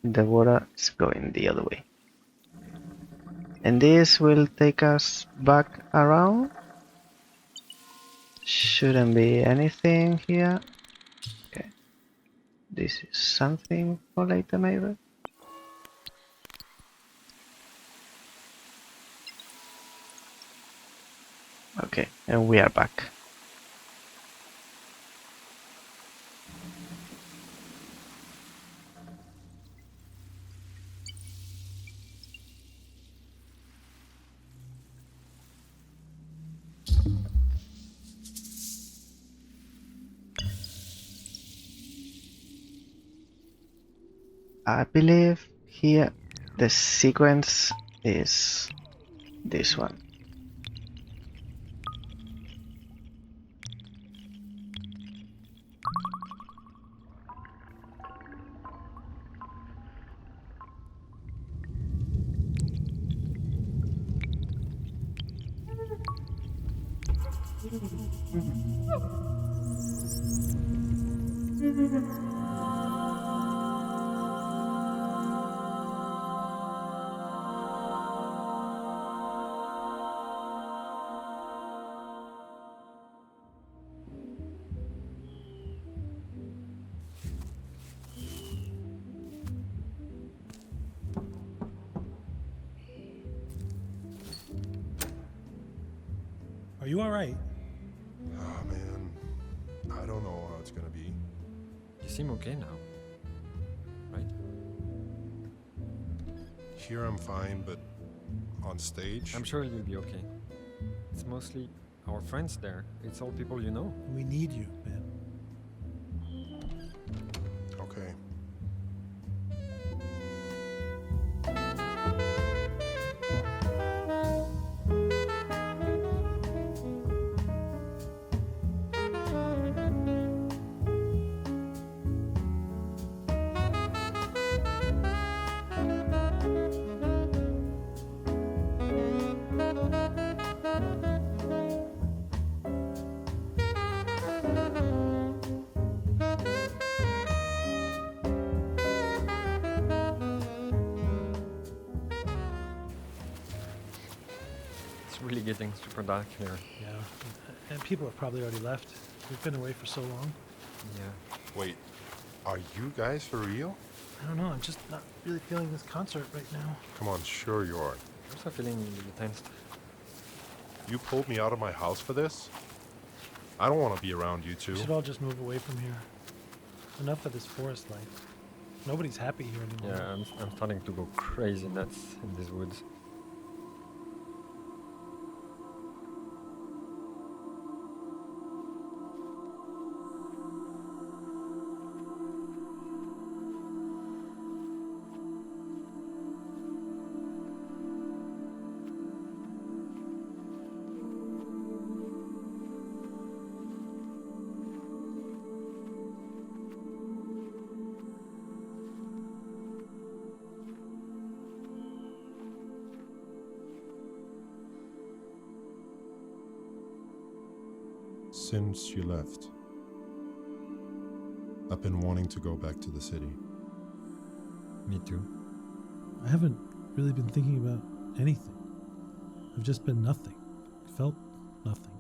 The water is going the other way. And this will take us back around. Shouldn't be anything here. Okay. This is something for later maybe. Okay, and we are back. I believe here the sequence is this one. Are you all right? Oh man, I don't know how it's gonna be. You seem okay now, right? Here I'm fine, but on stage, I'm sure you'll be okay. It's mostly our friends there. It's all people you know. We need you, man. okay. It's really getting super dark here. Yeah. And people have probably already left. We've been away for so long. Yeah. Wait, are you guys for real? I don't know. I'm just not really feeling this concert right now. Come on, sure you are. I'm also feeling a little tensed. You pulled me out of my house for this? I don't want to be around you We two. should all just move away from here. Enough of this forest life. Nobody's happy here anymore. Yeah, I'm starting to go crazy nuts in these woods. Since you left, I've been wanting to go back to the city. Me too. I haven't really been thinking about anything. I've just been nothing. Felt nothing.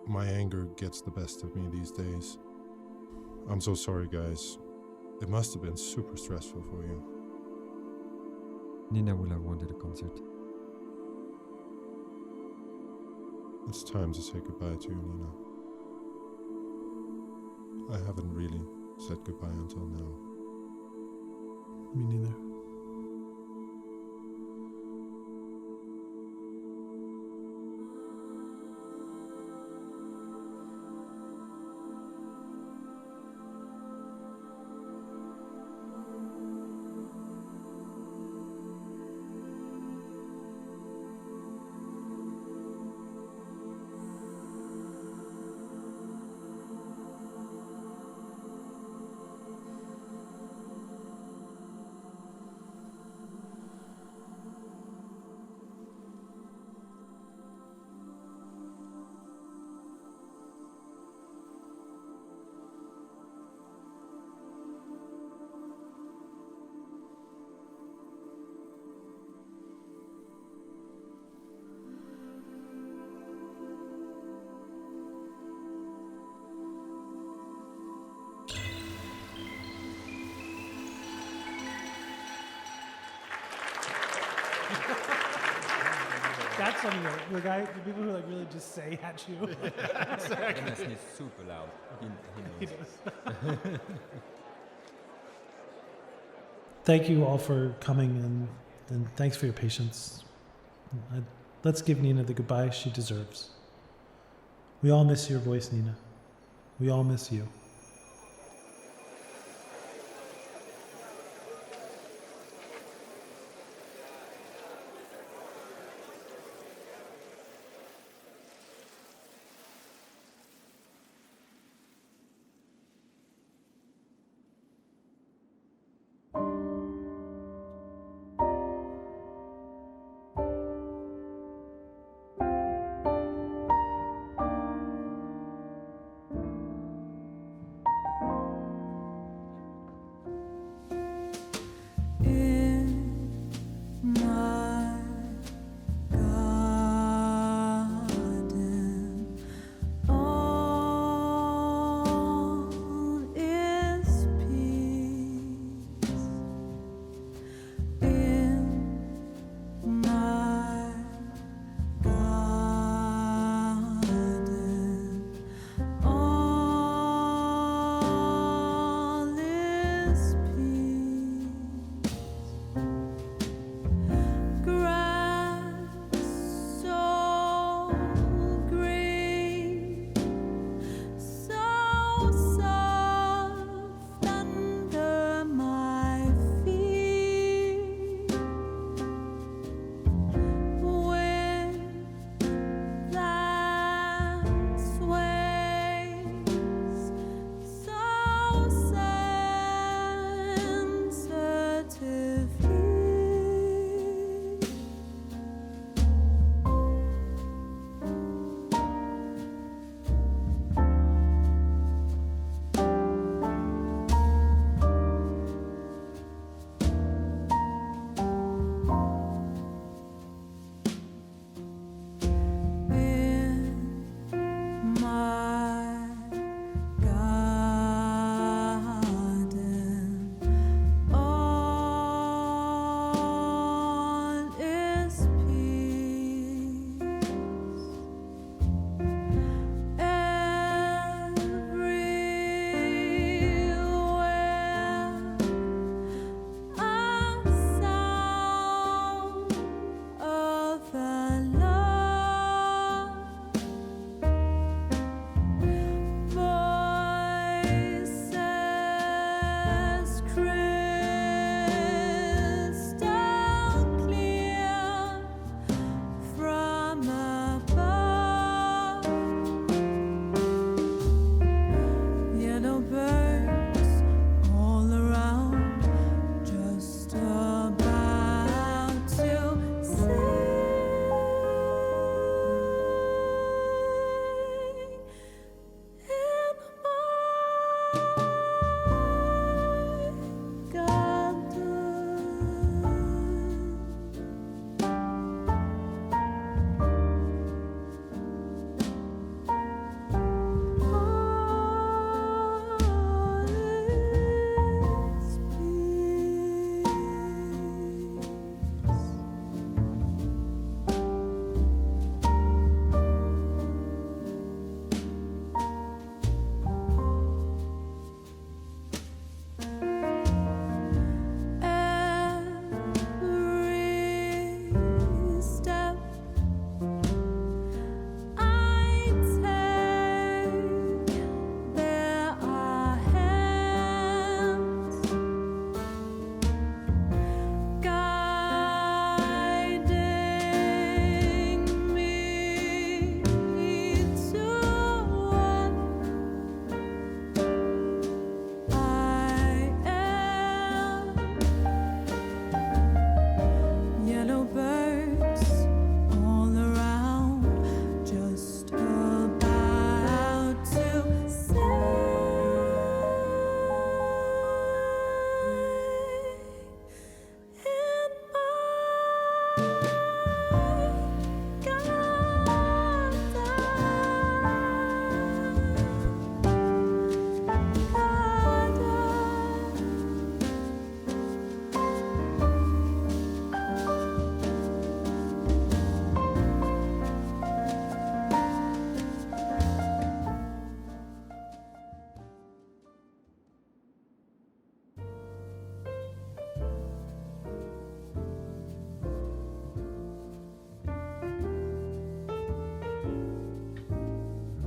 My anger gets the best of me these days. I'm so sorry, guys. It must have been super stressful for you. Nina will have wanted a concert. It's time to say goodbye to you, Nina. I haven't really said goodbye until now. Me neither. That's funny. The people who like really just say at you. Dennis is super loud. He knows. Thank you all for coming and thanks for your patience. Let's give Nina the goodbye she deserves. We all miss your voice, Nina. We all miss you.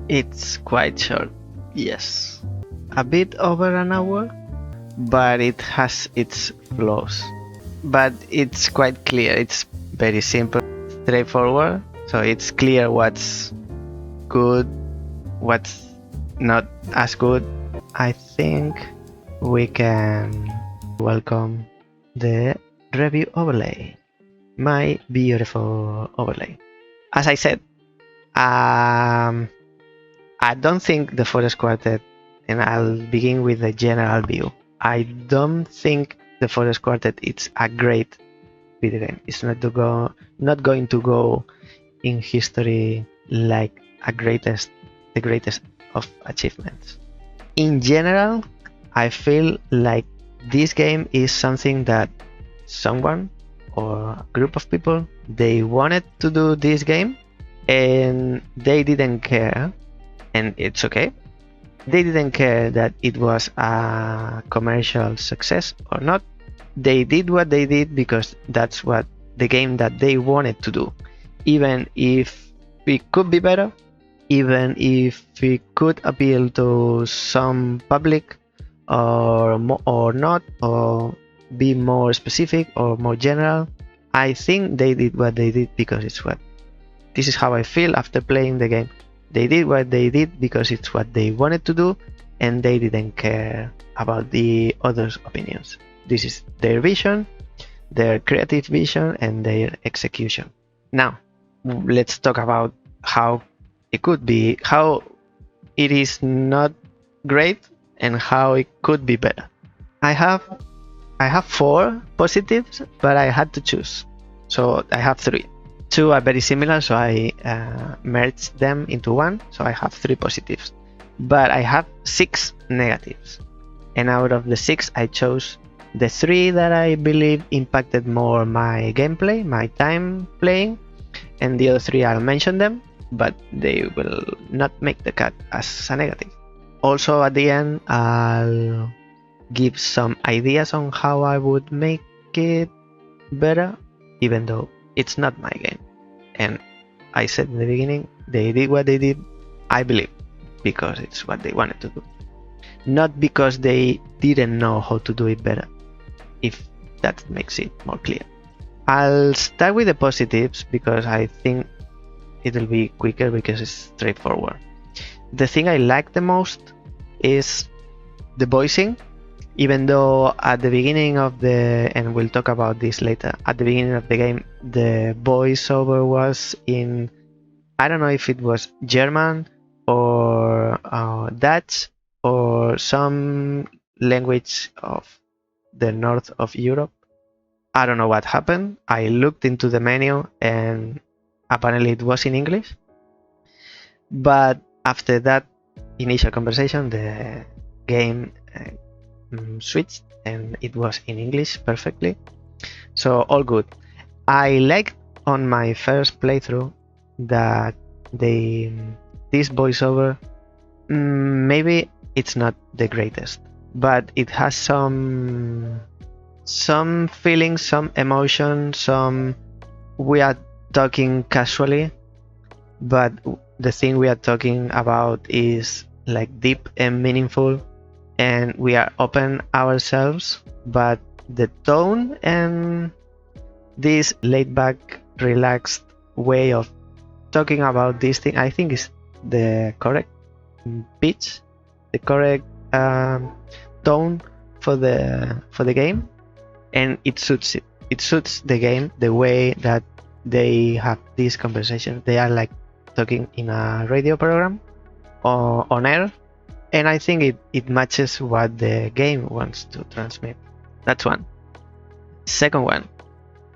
It's quite short, yes. A bit over an hour, but it has its flaws. But it's quite clear, it's very simple, straightforward, so it's clear what's good, what's not as good. I think we can welcome the review overlay, my beautiful overlay. As I said, I don't think the Forest Quartet, and I'll begin with the general view. I don't think the Forest Quartet is a great video game. It's not going to go in history like the greatest of achievements. In general, I feel like this game is something that someone or a group of people, they wanted to do this game and they didn't care, and it's okay. They didn't care that it was a commercial success or not. They did what they did because that's what the game that they wanted to do. Even if it could be better, even if it could appeal to some public or not, or be more specific or more general, I think they did what they did because this is how I feel after playing the game. They did what they did because it's what they wanted to do, and they didn't care about the others' opinions. This is their vision, their creative vision, and their execution. Now, let's talk about how it could be, how it is not great, and how it could be better. I have 4 positives, but I had to choose, so I have 3. 2 are very similar, so I merged them into one, so I have 3 positives. But I have 6 negatives, and out of the 6 I chose the 3 that I believe impacted more my gameplay, my time playing, and the other 3 I'll mention them, but they will not make the cut as a negative. Also at the end I'll give some ideas on how I would make it better, even though it's not my game. And I said in the beginning, they did what they did, I believe, because it's what they wanted to do. Not because they didn't know how to do it better, if that makes it more clear. I'll start with the positives because I think it'll be quicker because it's straightforward. The thing I like the most is the voicing. Even though at the beginning of and we'll talk about this later, at the beginning of the game, the voiceover was in, I don't know if it was German or Dutch or some language of the north of Europe. I don't know what happened. I looked into the menu and apparently it was in English. But after that initial conversation, the game switched and it was in English perfectly, so all good. I liked on my first playthrough that this voiceover, maybe it's not the greatest, but it has some feelings, some emotion, we are talking casually, but the thing we are talking about is like deep and meaningful, and we are open ourselves, but the tone and this laid back, relaxed way of talking about this thing, I think is the correct pitch, the correct tone for the game, and it suits it. It suits the game, the way that they have this conversation. They are like talking in a radio program or on air, and I think it matches what the game wants to transmit. That's one. Second one,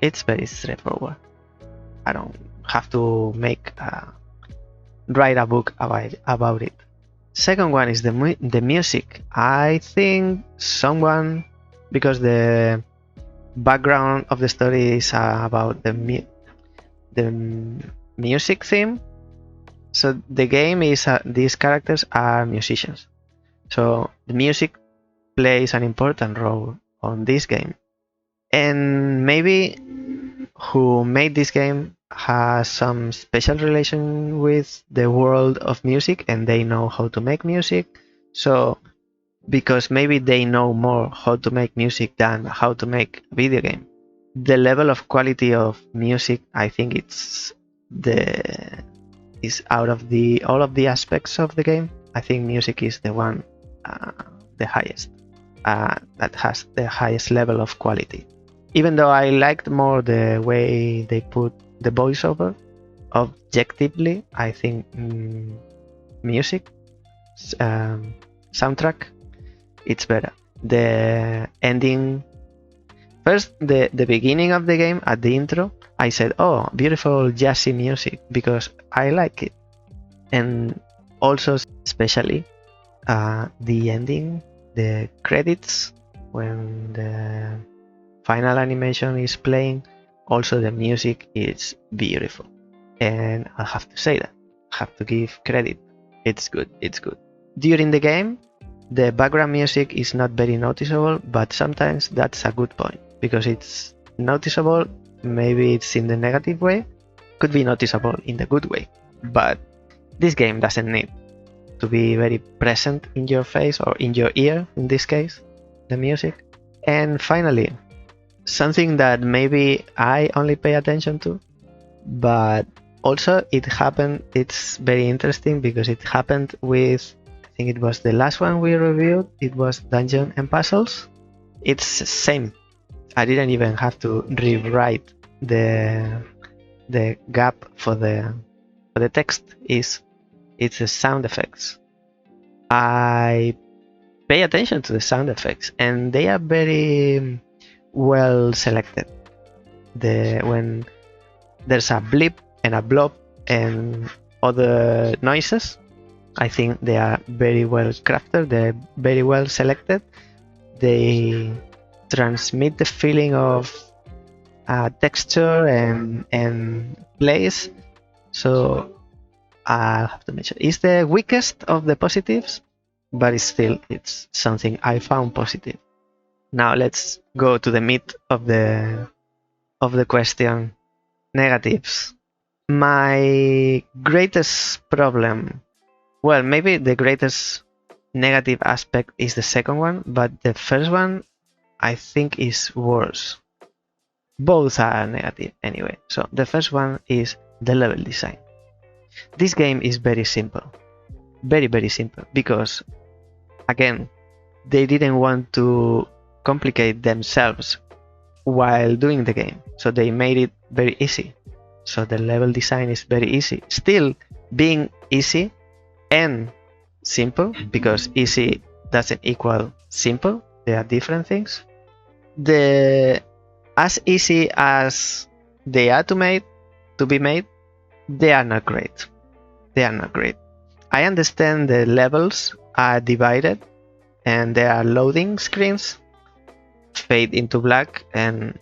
it's very straightforward. I don't have to write a book about it. Second one is the music. I think because the background of the story is about the music theme. So the game is these characters are musicians. So the music plays an important role on this game. And maybe who made this game has some special relation with the world of music and they know how to make music. So because maybe they know more how to make music than how to make a video game, the level of quality of music, I think it's out of all of the aspects of the game. I think music is the one, the highest, that has the highest level of quality. Even though I liked more the way they put the voiceover, objectively, I think music, soundtrack, it's better. The ending, first, the beginning of the game at the intro, I said, "Oh, beautiful jazzy music," because I like it, and also especially the ending, the credits when the final animation is playing. Also, the music is beautiful, and I have to say that. I have to give credit. It's good. It's good. During the game, the background music is not very noticeable, but sometimes that's a good point because it's noticeable. Maybe it's in the negative way, could be noticeable in the good way, but this game doesn't need to be very present in your face or in your ear, in this case, the music. And finally, something that maybe I only pay attention to, but also it happened, it's very interesting because it happened with, I think it was the last one we reviewed, it was Dungeon and Puzzles. It's same. I didn't even have to rewrite the gap for the text. It's the sound effects. I pay attention to the sound effects and they are very well selected. When there's a blip and a blob and other noises, I think they are very well crafted, they're very well selected. They transmit the feeling of texture and place. So I'll have to mention it's the weakest of the positives, but it's something I found positive. Now let's go to the meat of the question. Negatives. My greatest problem, well, maybe the greatest negative aspect is the second one, but the first one I think is worse. Both are negative anyway. So the first one is the level design. This game is very simple. Very, very simple. Because, again, they didn't want to complicate themselves while doing the game. So they made it very easy. So the level design is very easy. Still being easy and simple, because easy doesn't equal simple. They are different things. As easy as they are to be made, they are not great. They are not great. I understand the levels are divided and there are loading screens, fade into black and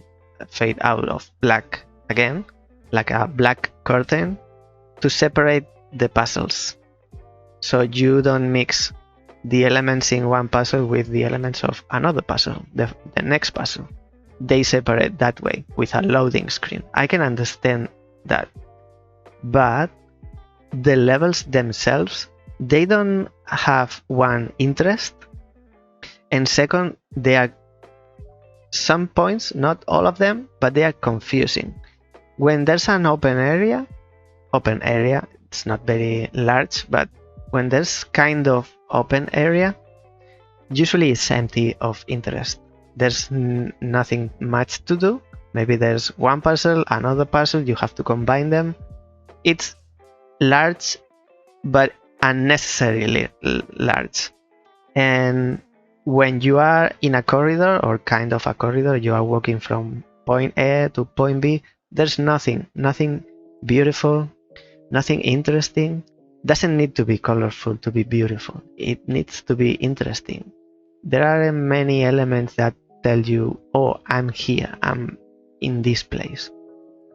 fade out of black again, like a black curtain, to separate the puzzles. So you don't mix the elements in one puzzle with the elements of another puzzle, the next puzzle. They separate that way with a loading screen. I can understand that. But the levels themselves, they don't have one interest. And second, they are some points, not all of them, but they are confusing. When there's an open area, it's not very large, but when there's kind of open area, usually it's empty of interest. There's nothing much to do. Maybe there's one puzzle, another puzzle, you have to combine them. It's large, but unnecessarily large. And when you are in a corridor, or kind of a corridor, you are walking from point A to point B, there's nothing beautiful, nothing interesting. Doesn't need to be colorful to be beautiful. It needs to be interesting. There are many elements that tell you, oh, I'm here, I'm in this place.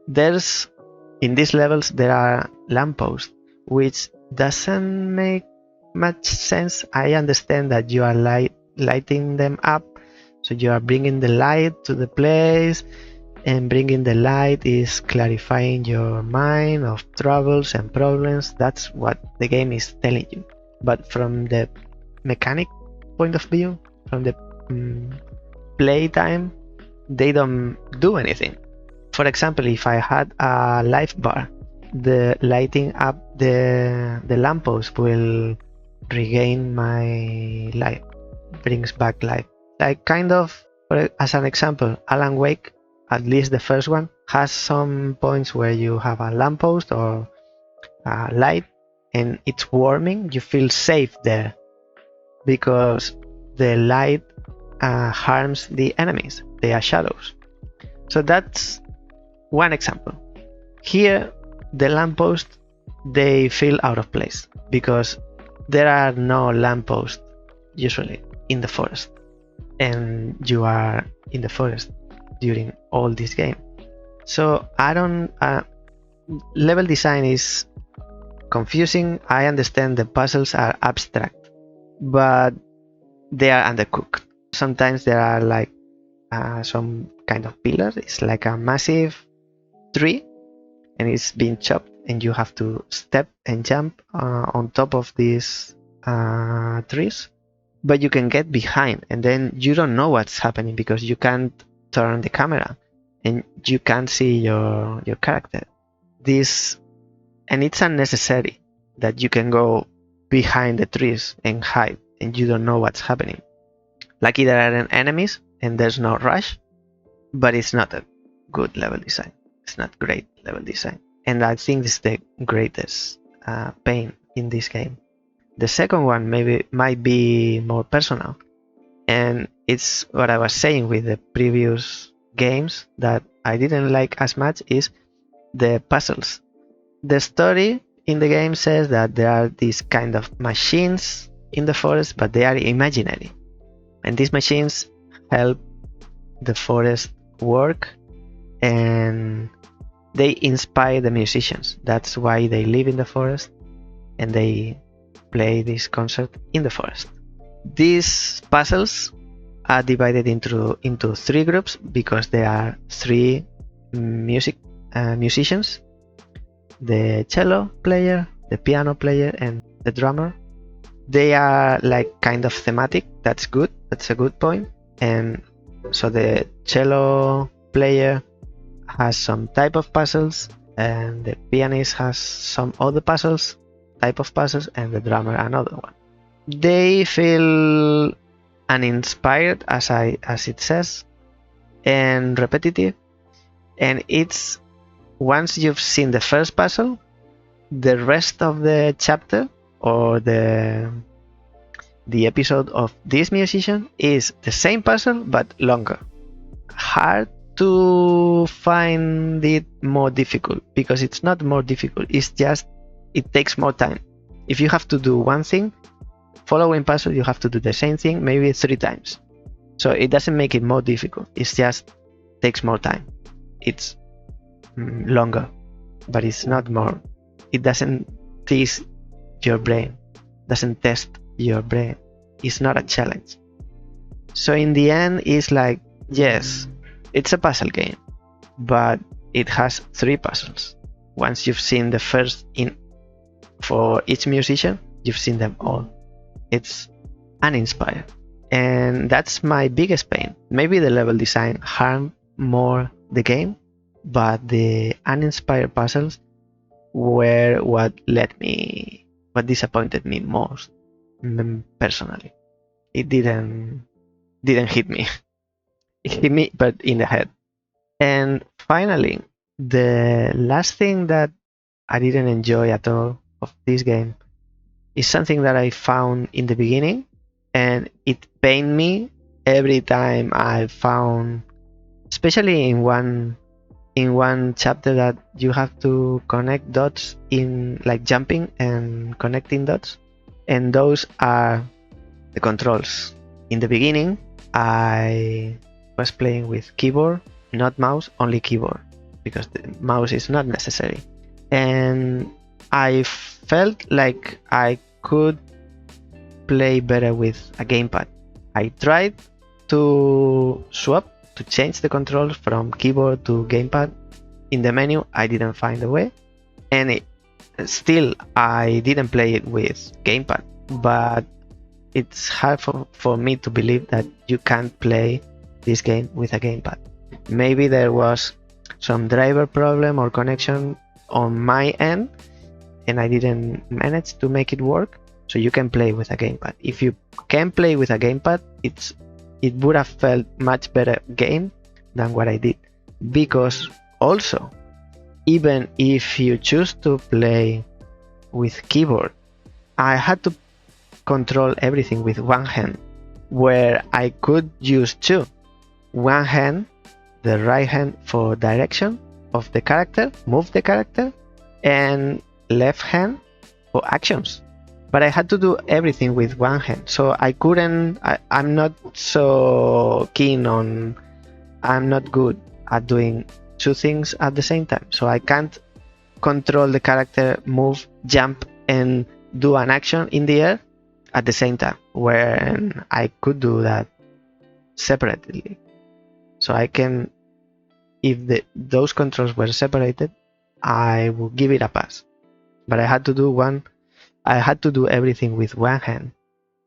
In these levels, there are lampposts, which doesn't make much sense. I understand that you are lighting them up, so you are bringing the light to the place, and bringing the light is clarifying your mind of troubles and problems. That's what the game is telling you. But from the mechanic point of view, from the play time, they don't do anything. For example, if I had a life bar, the lighting up the lamppost will regain my life, brings back life. Like kind of, as an example, Alan Wake, at least the first one, has some points where you have a lamppost or a light and it's warming. You feel safe there because the light harms the enemies. They are shadows. So that's one example. Here, the lampposts, they feel out of place because there are no lampposts usually in the forest, and you are in the forest during all this game. So I don't. Level design is confusing. I understand the puzzles are abstract, but they are undercooked. Sometimes there are like some kind of pillars. It's like a massive tree, and it's being chopped, and you have to step and jump on top of these trees. But you can get behind, and then you don't know what's happening because you can't turn the camera, and you can't see your character. And it's unnecessary that you can go behind the trees and hide, and you don't know what's happening. Lucky there are enemies, and there's no rush, but it's not a good level design. It's not great level design, and I think this is the greatest pain in this game. The second one might be more personal, and it's what I was saying with the previous games that I didn't like as much is the puzzles. The story in the game says that there are these kind of machines in the forest, but they are imaginary, and these machines help the forest work, and they inspire the musicians. That's why they live in the forest and they play this concert in the forest. These puzzles are divided into three groups because there are three musicians: the cello player, the piano player, and the drummer. They are like kind of thematic. That's good. That's a good point. And so the cello player has some type of puzzles, and the pianist has some other type of puzzles, and the drummer another one. They feel uninspired, as it says, and repetitive. And it's once you've seen the first puzzle, the rest of the chapter or the episode of this musician is the same puzzle but longer. Hard to find it more difficult because it's not more difficult. It's just it takes more time. If you have to do one thing, following puzzle, you have to do the same thing maybe 3 times. So it doesn't make it more difficult. It's just takes more time. It's longer, but it's not more. It doesn't test your brain. Doesn't test your brain. It's not a challenge. So in the end, it's like, yes, it's a puzzle game, but it has 3 puzzles. Once you've seen the first for each musician, you've seen them all. It's uninspired. And that's my biggest pain. Maybe the level design harmed more the game, but the uninspired puzzles were what disappointed me most personally. It didn't hit me. It hit me, but in the head. And finally, the last thing that I didn't enjoy at all of this game is something that I found in the beginning, and it pained me every time I found, especially in one chapter, that you have to connect dots in like jumping and connecting dots, and those are the controls. In the beginning, I was playing with keyboard, not mouse, only keyboard, because the mouse is not necessary. And I felt like I could play better with a gamepad. I tried to swap to change the controls from keyboard to gamepad in the menu. I didn't find a way, and still I didn't play it with gamepad. But it's hard for me to believe that you can't play this game with a gamepad. Maybe there was some driver problem or connection on my end, and I didn't manage to make it work. So you can play with a gamepad. If you can play with a gamepad, it would have felt much better game than what I did. Because also, even if you choose to play with keyboard, I had to control everything with one hand, where I could use two. One hand, the right hand for direction of the character, move the character, and left hand for actions. But I had to do everything with one hand, so I couldn't. I'm not so keen on. I'm not good at doing two things at the same time, so I can't control the character, move, jump, and do an action in the air at the same time, when I could do that separately. So I can, if those controls were separated, I would give it a pass. But I had to do everything with one hand,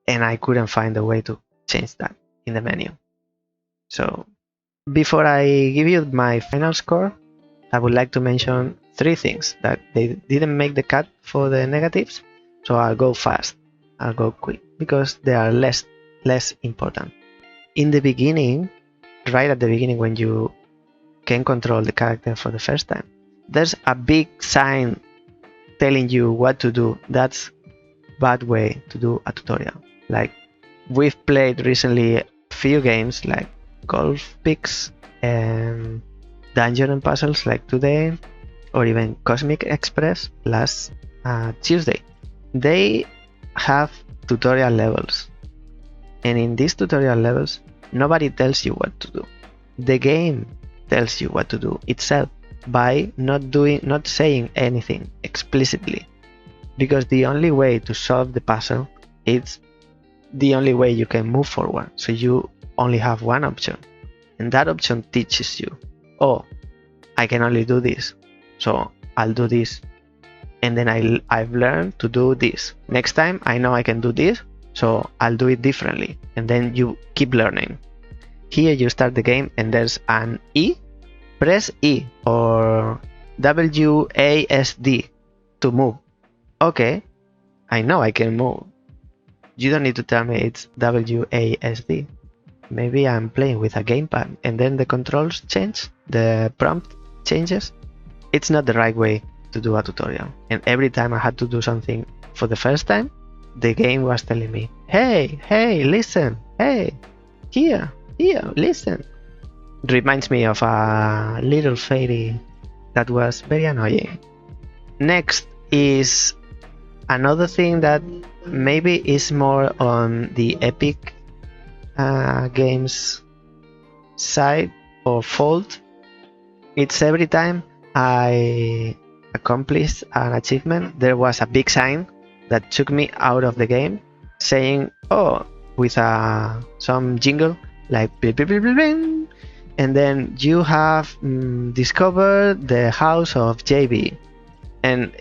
and I couldn't find a way to change that in the menu. So before I give you my final score, I would like to mention 3 things that they didn't make the cut for the negatives. So I'll go fast, I'll go quick, because they are less important. In the beginning, right at the beginning, when you can control the character for the first time, there's a big sign telling you what to do. That's bad way to do a tutorial. Like, we've played recently a few games like Golf Picks and Dungeon and Puzzles like today, or even Cosmic Express last Tuesday. They have tutorial levels, and in these tutorial levels, nobody tells you what to do. The game tells you what to do itself by not saying anything explicitly, because the only way to solve the puzzle is the only way you can move forward. So you only have one option, and that option teaches you, oh, I can only do this, so I'll do this, and then I've learned to do this. Next time I know I can do this, so I'll do it differently, and then you keep learning. Here you start the game and there's an E. Press E or WASD to move. Okay, I know I can move. You don't need to tell me it's WASD. Maybe I'm playing with a gamepad and then the controls change, the prompt changes. It's not the right way to do a tutorial. And every time I had to do something for the first time, the game was telling me, hey, listen, hey, here, listen. Reminds me of a little fairy that was very annoying. Next is another thing that maybe is more on the Epic Games side or fault. It's every time I accomplished an achievement, there was a big sign that took me out of the game saying, oh, with some jingle like beep, beep, beep, beep, beep, and then you have discovered the house of JB, and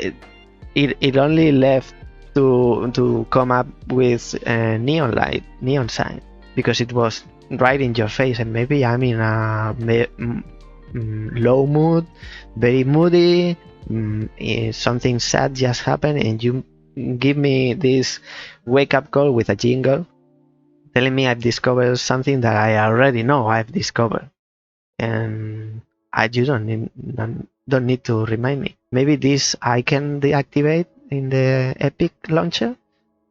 it only left to come up with a neon sign, because it was right in your face, and maybe I'm in a low mood, very moody, something sad just happened, and you give me this wake up call with a jingle telling me I've discovered something that I already know I've discovered, and you don't need to remind me. Maybe this I can deactivate in the Epic launcher,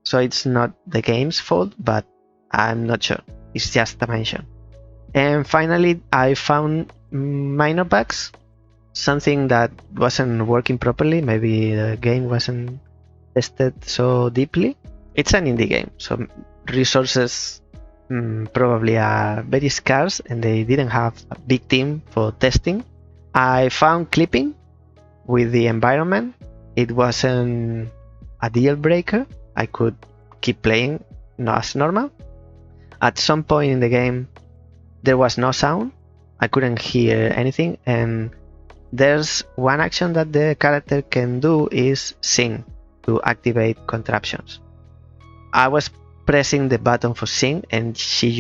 so it's not the game's fault, but I'm not sure. It's just a mention. And finally, I found minor bugs, something that wasn't working properly. Maybe the game wasn't tested so deeply. It's an indie game, so resources probably are very scarce, and they didn't have a big team for testing. I found clipping with the environment. It wasn't a deal breaker. I could keep playing as normal. At some point in the game, there was no sound, I couldn't hear anything, and there's one action that the character can do is sing to activate contraptions. I was pressing the button for sing, and she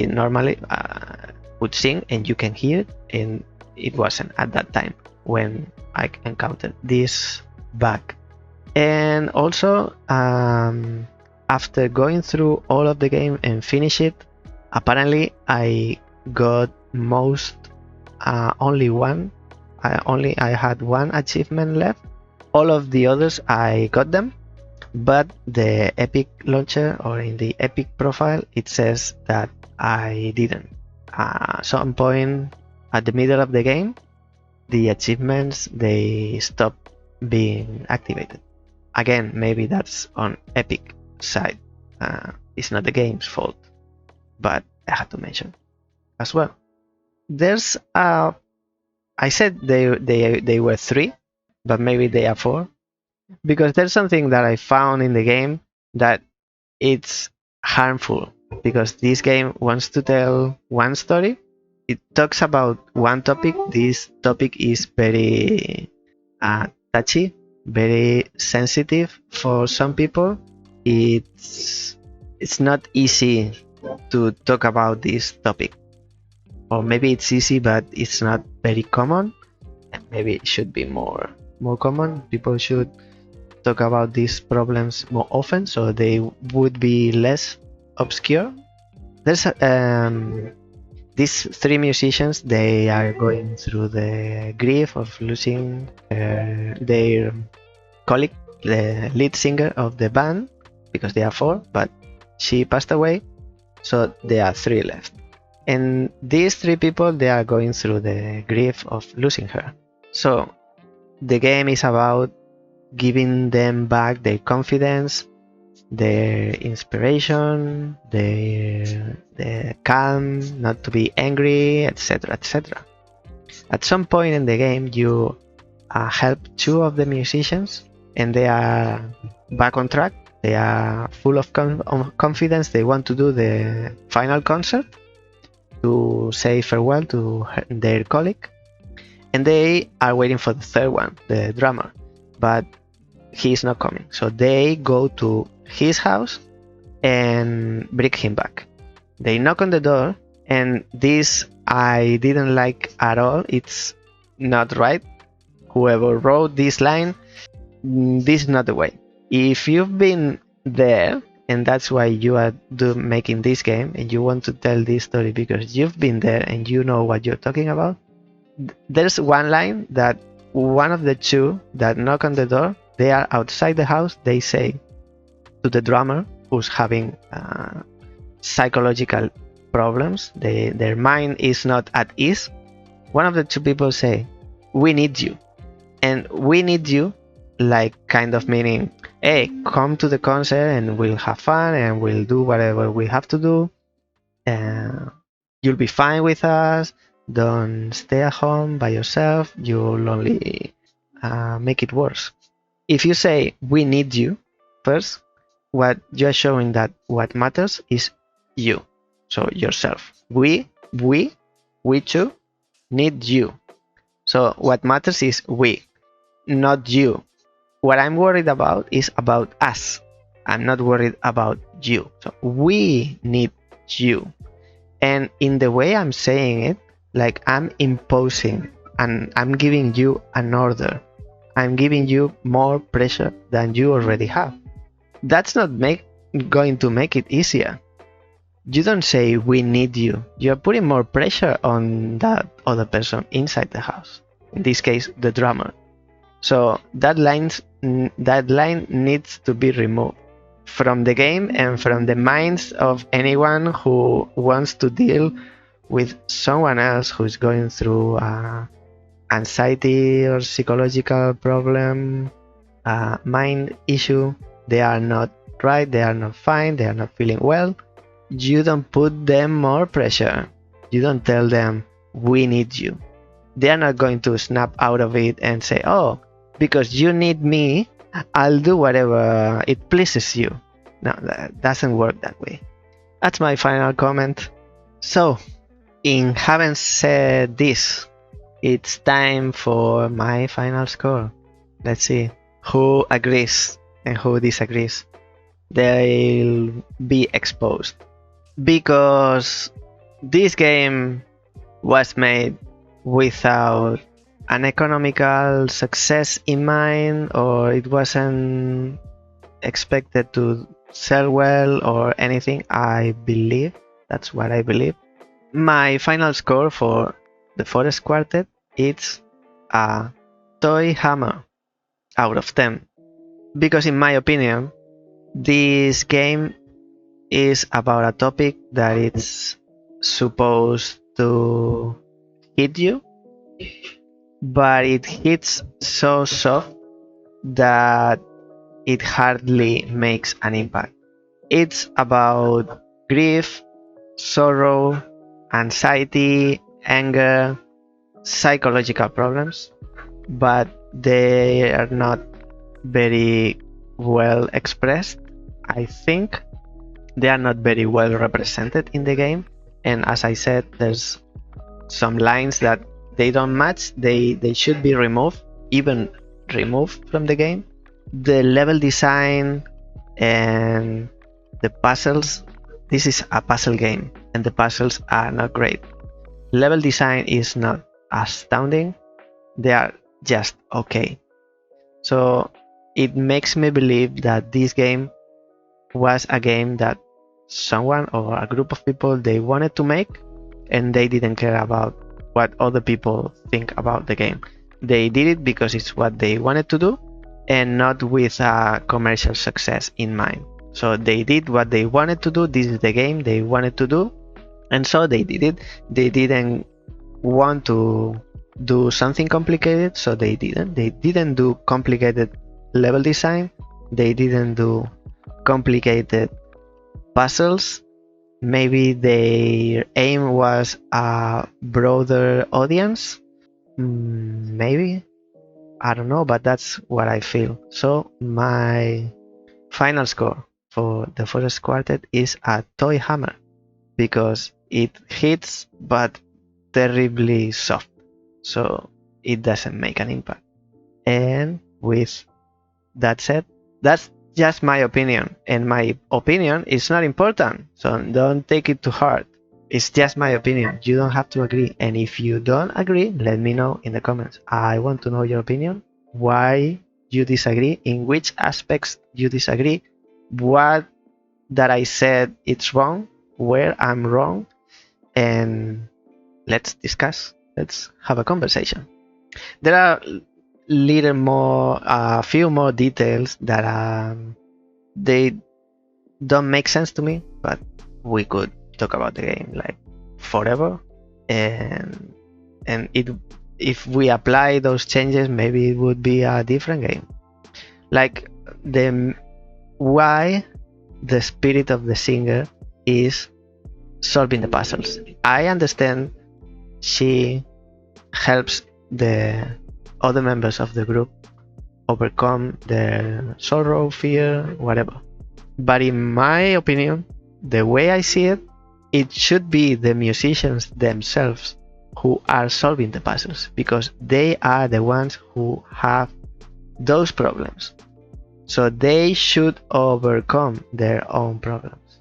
normally would sing and you can hear it, and it wasn't at that time when I encountered this bug. And also, after going through all of the game and finish it, apparently I got I had one achievement left. All of the others I got them, but the Epic launcher or in the Epic profile it says that I didn't. Some point at the middle of the game, the achievements they stop being activated. Again, maybe that's on Epic side. It's not the game's fault, but I had to mention as well. There's I said they were 3, but maybe they are 4, because there's something that I found in the game that it's harmful, because this game wants to tell one story. It talks about one topic. This topic is very touchy, very sensitive for some people. It's not easy to talk about this topic, or maybe it's easy but it's not very common, and maybe it should be more common. People should talk about these problems more often so they would be less obscure. There's these 3 musicians, they are going through the grief of losing their colleague, the lead singer of the band, because they are 4, but she passed away, so there are 3 left. And these 3 people, they are going through the grief of losing her. So the game is about giving them back their confidence, their inspiration, their calm, not to be angry, etc., etc. At some point in the game, you help 2 of the musicians, and they are back on track. They are full of confidence. They want to do the final concert to say farewell to their colleague, and they are waiting for the 3rd one, the drummer, but he's not coming. So they go to his house and bring him back. They knock on the door, and this I didn't like at all. It's not right. Whoever wrote this line, this is not the way. If you've been there, and that's why you are making this game, and you want to tell this story because you've been there and you know what you're talking about, there's one line that one of the 2 that knock on the door, they are outside the house. They say to the drummer who's having psychological problems, their mind is not at ease. One of the 2 people say, "We need you," and "we need you," like kind of meaning, hey, come to the concert and we'll have fun and we'll do whatever we have to do. You'll be fine with us. Don't stay at home by yourself. You'll only make it worse. If you say we need you first, what you're showing that what matters is you, so yourself. We too need you. So what matters is we, not you. What I'm worried about is about us. I'm not worried about you. So we need you. And in the way I'm saying it, like I'm imposing and I'm giving you an order. I'm giving you more pressure than you already have. That's not going to make it easier. You don't say we need you. You're putting more pressure on that other person inside the house. In this case, the drummer. So that line needs to be removed from the game and from the minds of anyone who wants to deal with someone else who's going through anxiety or psychological problem, mind issue. They are not right, they are not fine, they are not feeling well. You don't put them more pressure. You don't tell them we need you. They are not going to snap out of it and say, oh, because you need me, I'll do whatever it pleases you. No, that doesn't work that way. That's my final comment. So, In having said this, it's time for my final score. Let's see who agrees and who disagrees. They'll be exposed. Because this game was made without an economical success in mind, or it wasn't expected to sell well or anything. I believe that's what I believe. My final score for the Forest Quartet is a toy hammer out of 10, because in my opinion this game is about a topic that it's supposed to hit you, but it hits so soft that it hardly makes an impact. It's about grief, sorrow, anxiety, anger, psychological problems, but they are not very well expressed. I think they are not very well represented in the game, and as I said, there's some lines that they don't match. They should be removed, even removed from the game. The level design and the puzzles, this is a puzzle game and the puzzles are not great. Level design is not astounding, they are just okay. So it makes me believe that this game was a game that someone or a group of people they wanted to make, and they didn't care about what other people think about the game. They did it because it's what they wanted to do and not with a commercial success in mind. So they did what they wanted to do. This is the game they wanted to do, and so they did it. They didn't want to do something complicated, so they didn't do complicated level design. They didn't do complicated puzzles. Maybe their aim was a broader audience. Maybe, I don't know, but that's what I feel. So my final score for the Forest Quartet is a toy hammer, because it hits but terribly soft, so it doesn't make an impact. And with that said, that's just my opinion, and my opinion is not important, so don't take it to heart. It's just my opinion. You don't have to agree, and if you don't agree, let me know in the comments. I want to know your opinion, why you disagree, in which aspects you disagree, what that I said it's wrong, where I'm wrong, and let's discuss. Let's have a conversation. There are a few more details that they don't make sense to me, but we could talk about the game like forever, and if we apply those changes, maybe it would be a different game. Like why the spirit of the singer is solving the puzzles. I understand she helps the other members of the group overcome their sorrow, fear, whatever. But in my opinion, the way I see it, it should be the musicians themselves who are solving the puzzles, because they are the ones who have those problems. So they should overcome their own problems.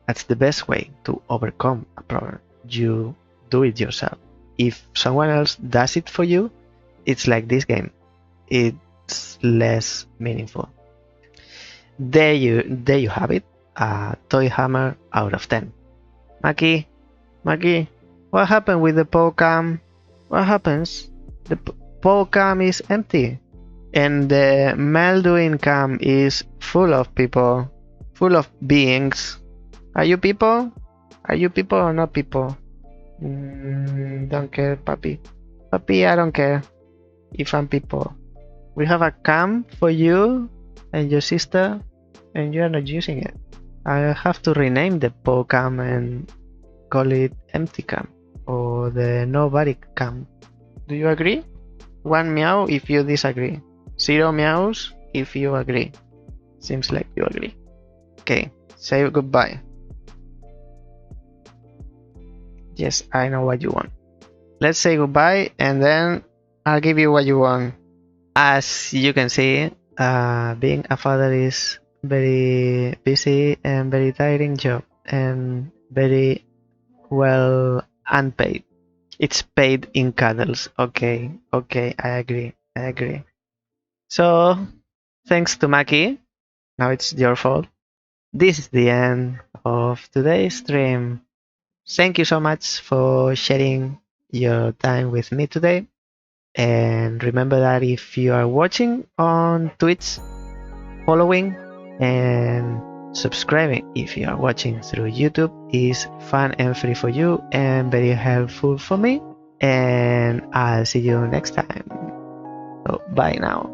That's the best way to overcome a problem. You do it yourself. If someone else does it for you, it's like this game. It's less meaningful. There you have it. A toy hammer out of 10. Maki, what happened with the pole cam? What happens? The pole cam is empty, and the Mael Duin cam is full of people, full of beings. Are you people? Are you people or not people? Don't care, papi. Papi, I don't care if I'm people. We have a cam for you and your sister, and you're not using it. I have to rename the pole cam and call it empty cam, or the nobody cam. Do you agree? 1 meow if you disagree. 0 meows if you agree. Seems like you agree. Okay, say goodbye. Yes, I know what you want. Let's say goodbye, and then I'll give you what you want. As you can see, being a father is very busy and very tiring job, and very well unpaid. It's paid in cuddles. Okay, okay, I agree. I agree. So, thanks to Maki, now it's your fault. This is the end of today's stream. Thank you so much for sharing your time with me today. And remember that if you are watching on Twitch, following and subscribing if you are watching through YouTube is fun and free for you and very helpful for me. And I'll see you next time. So bye now.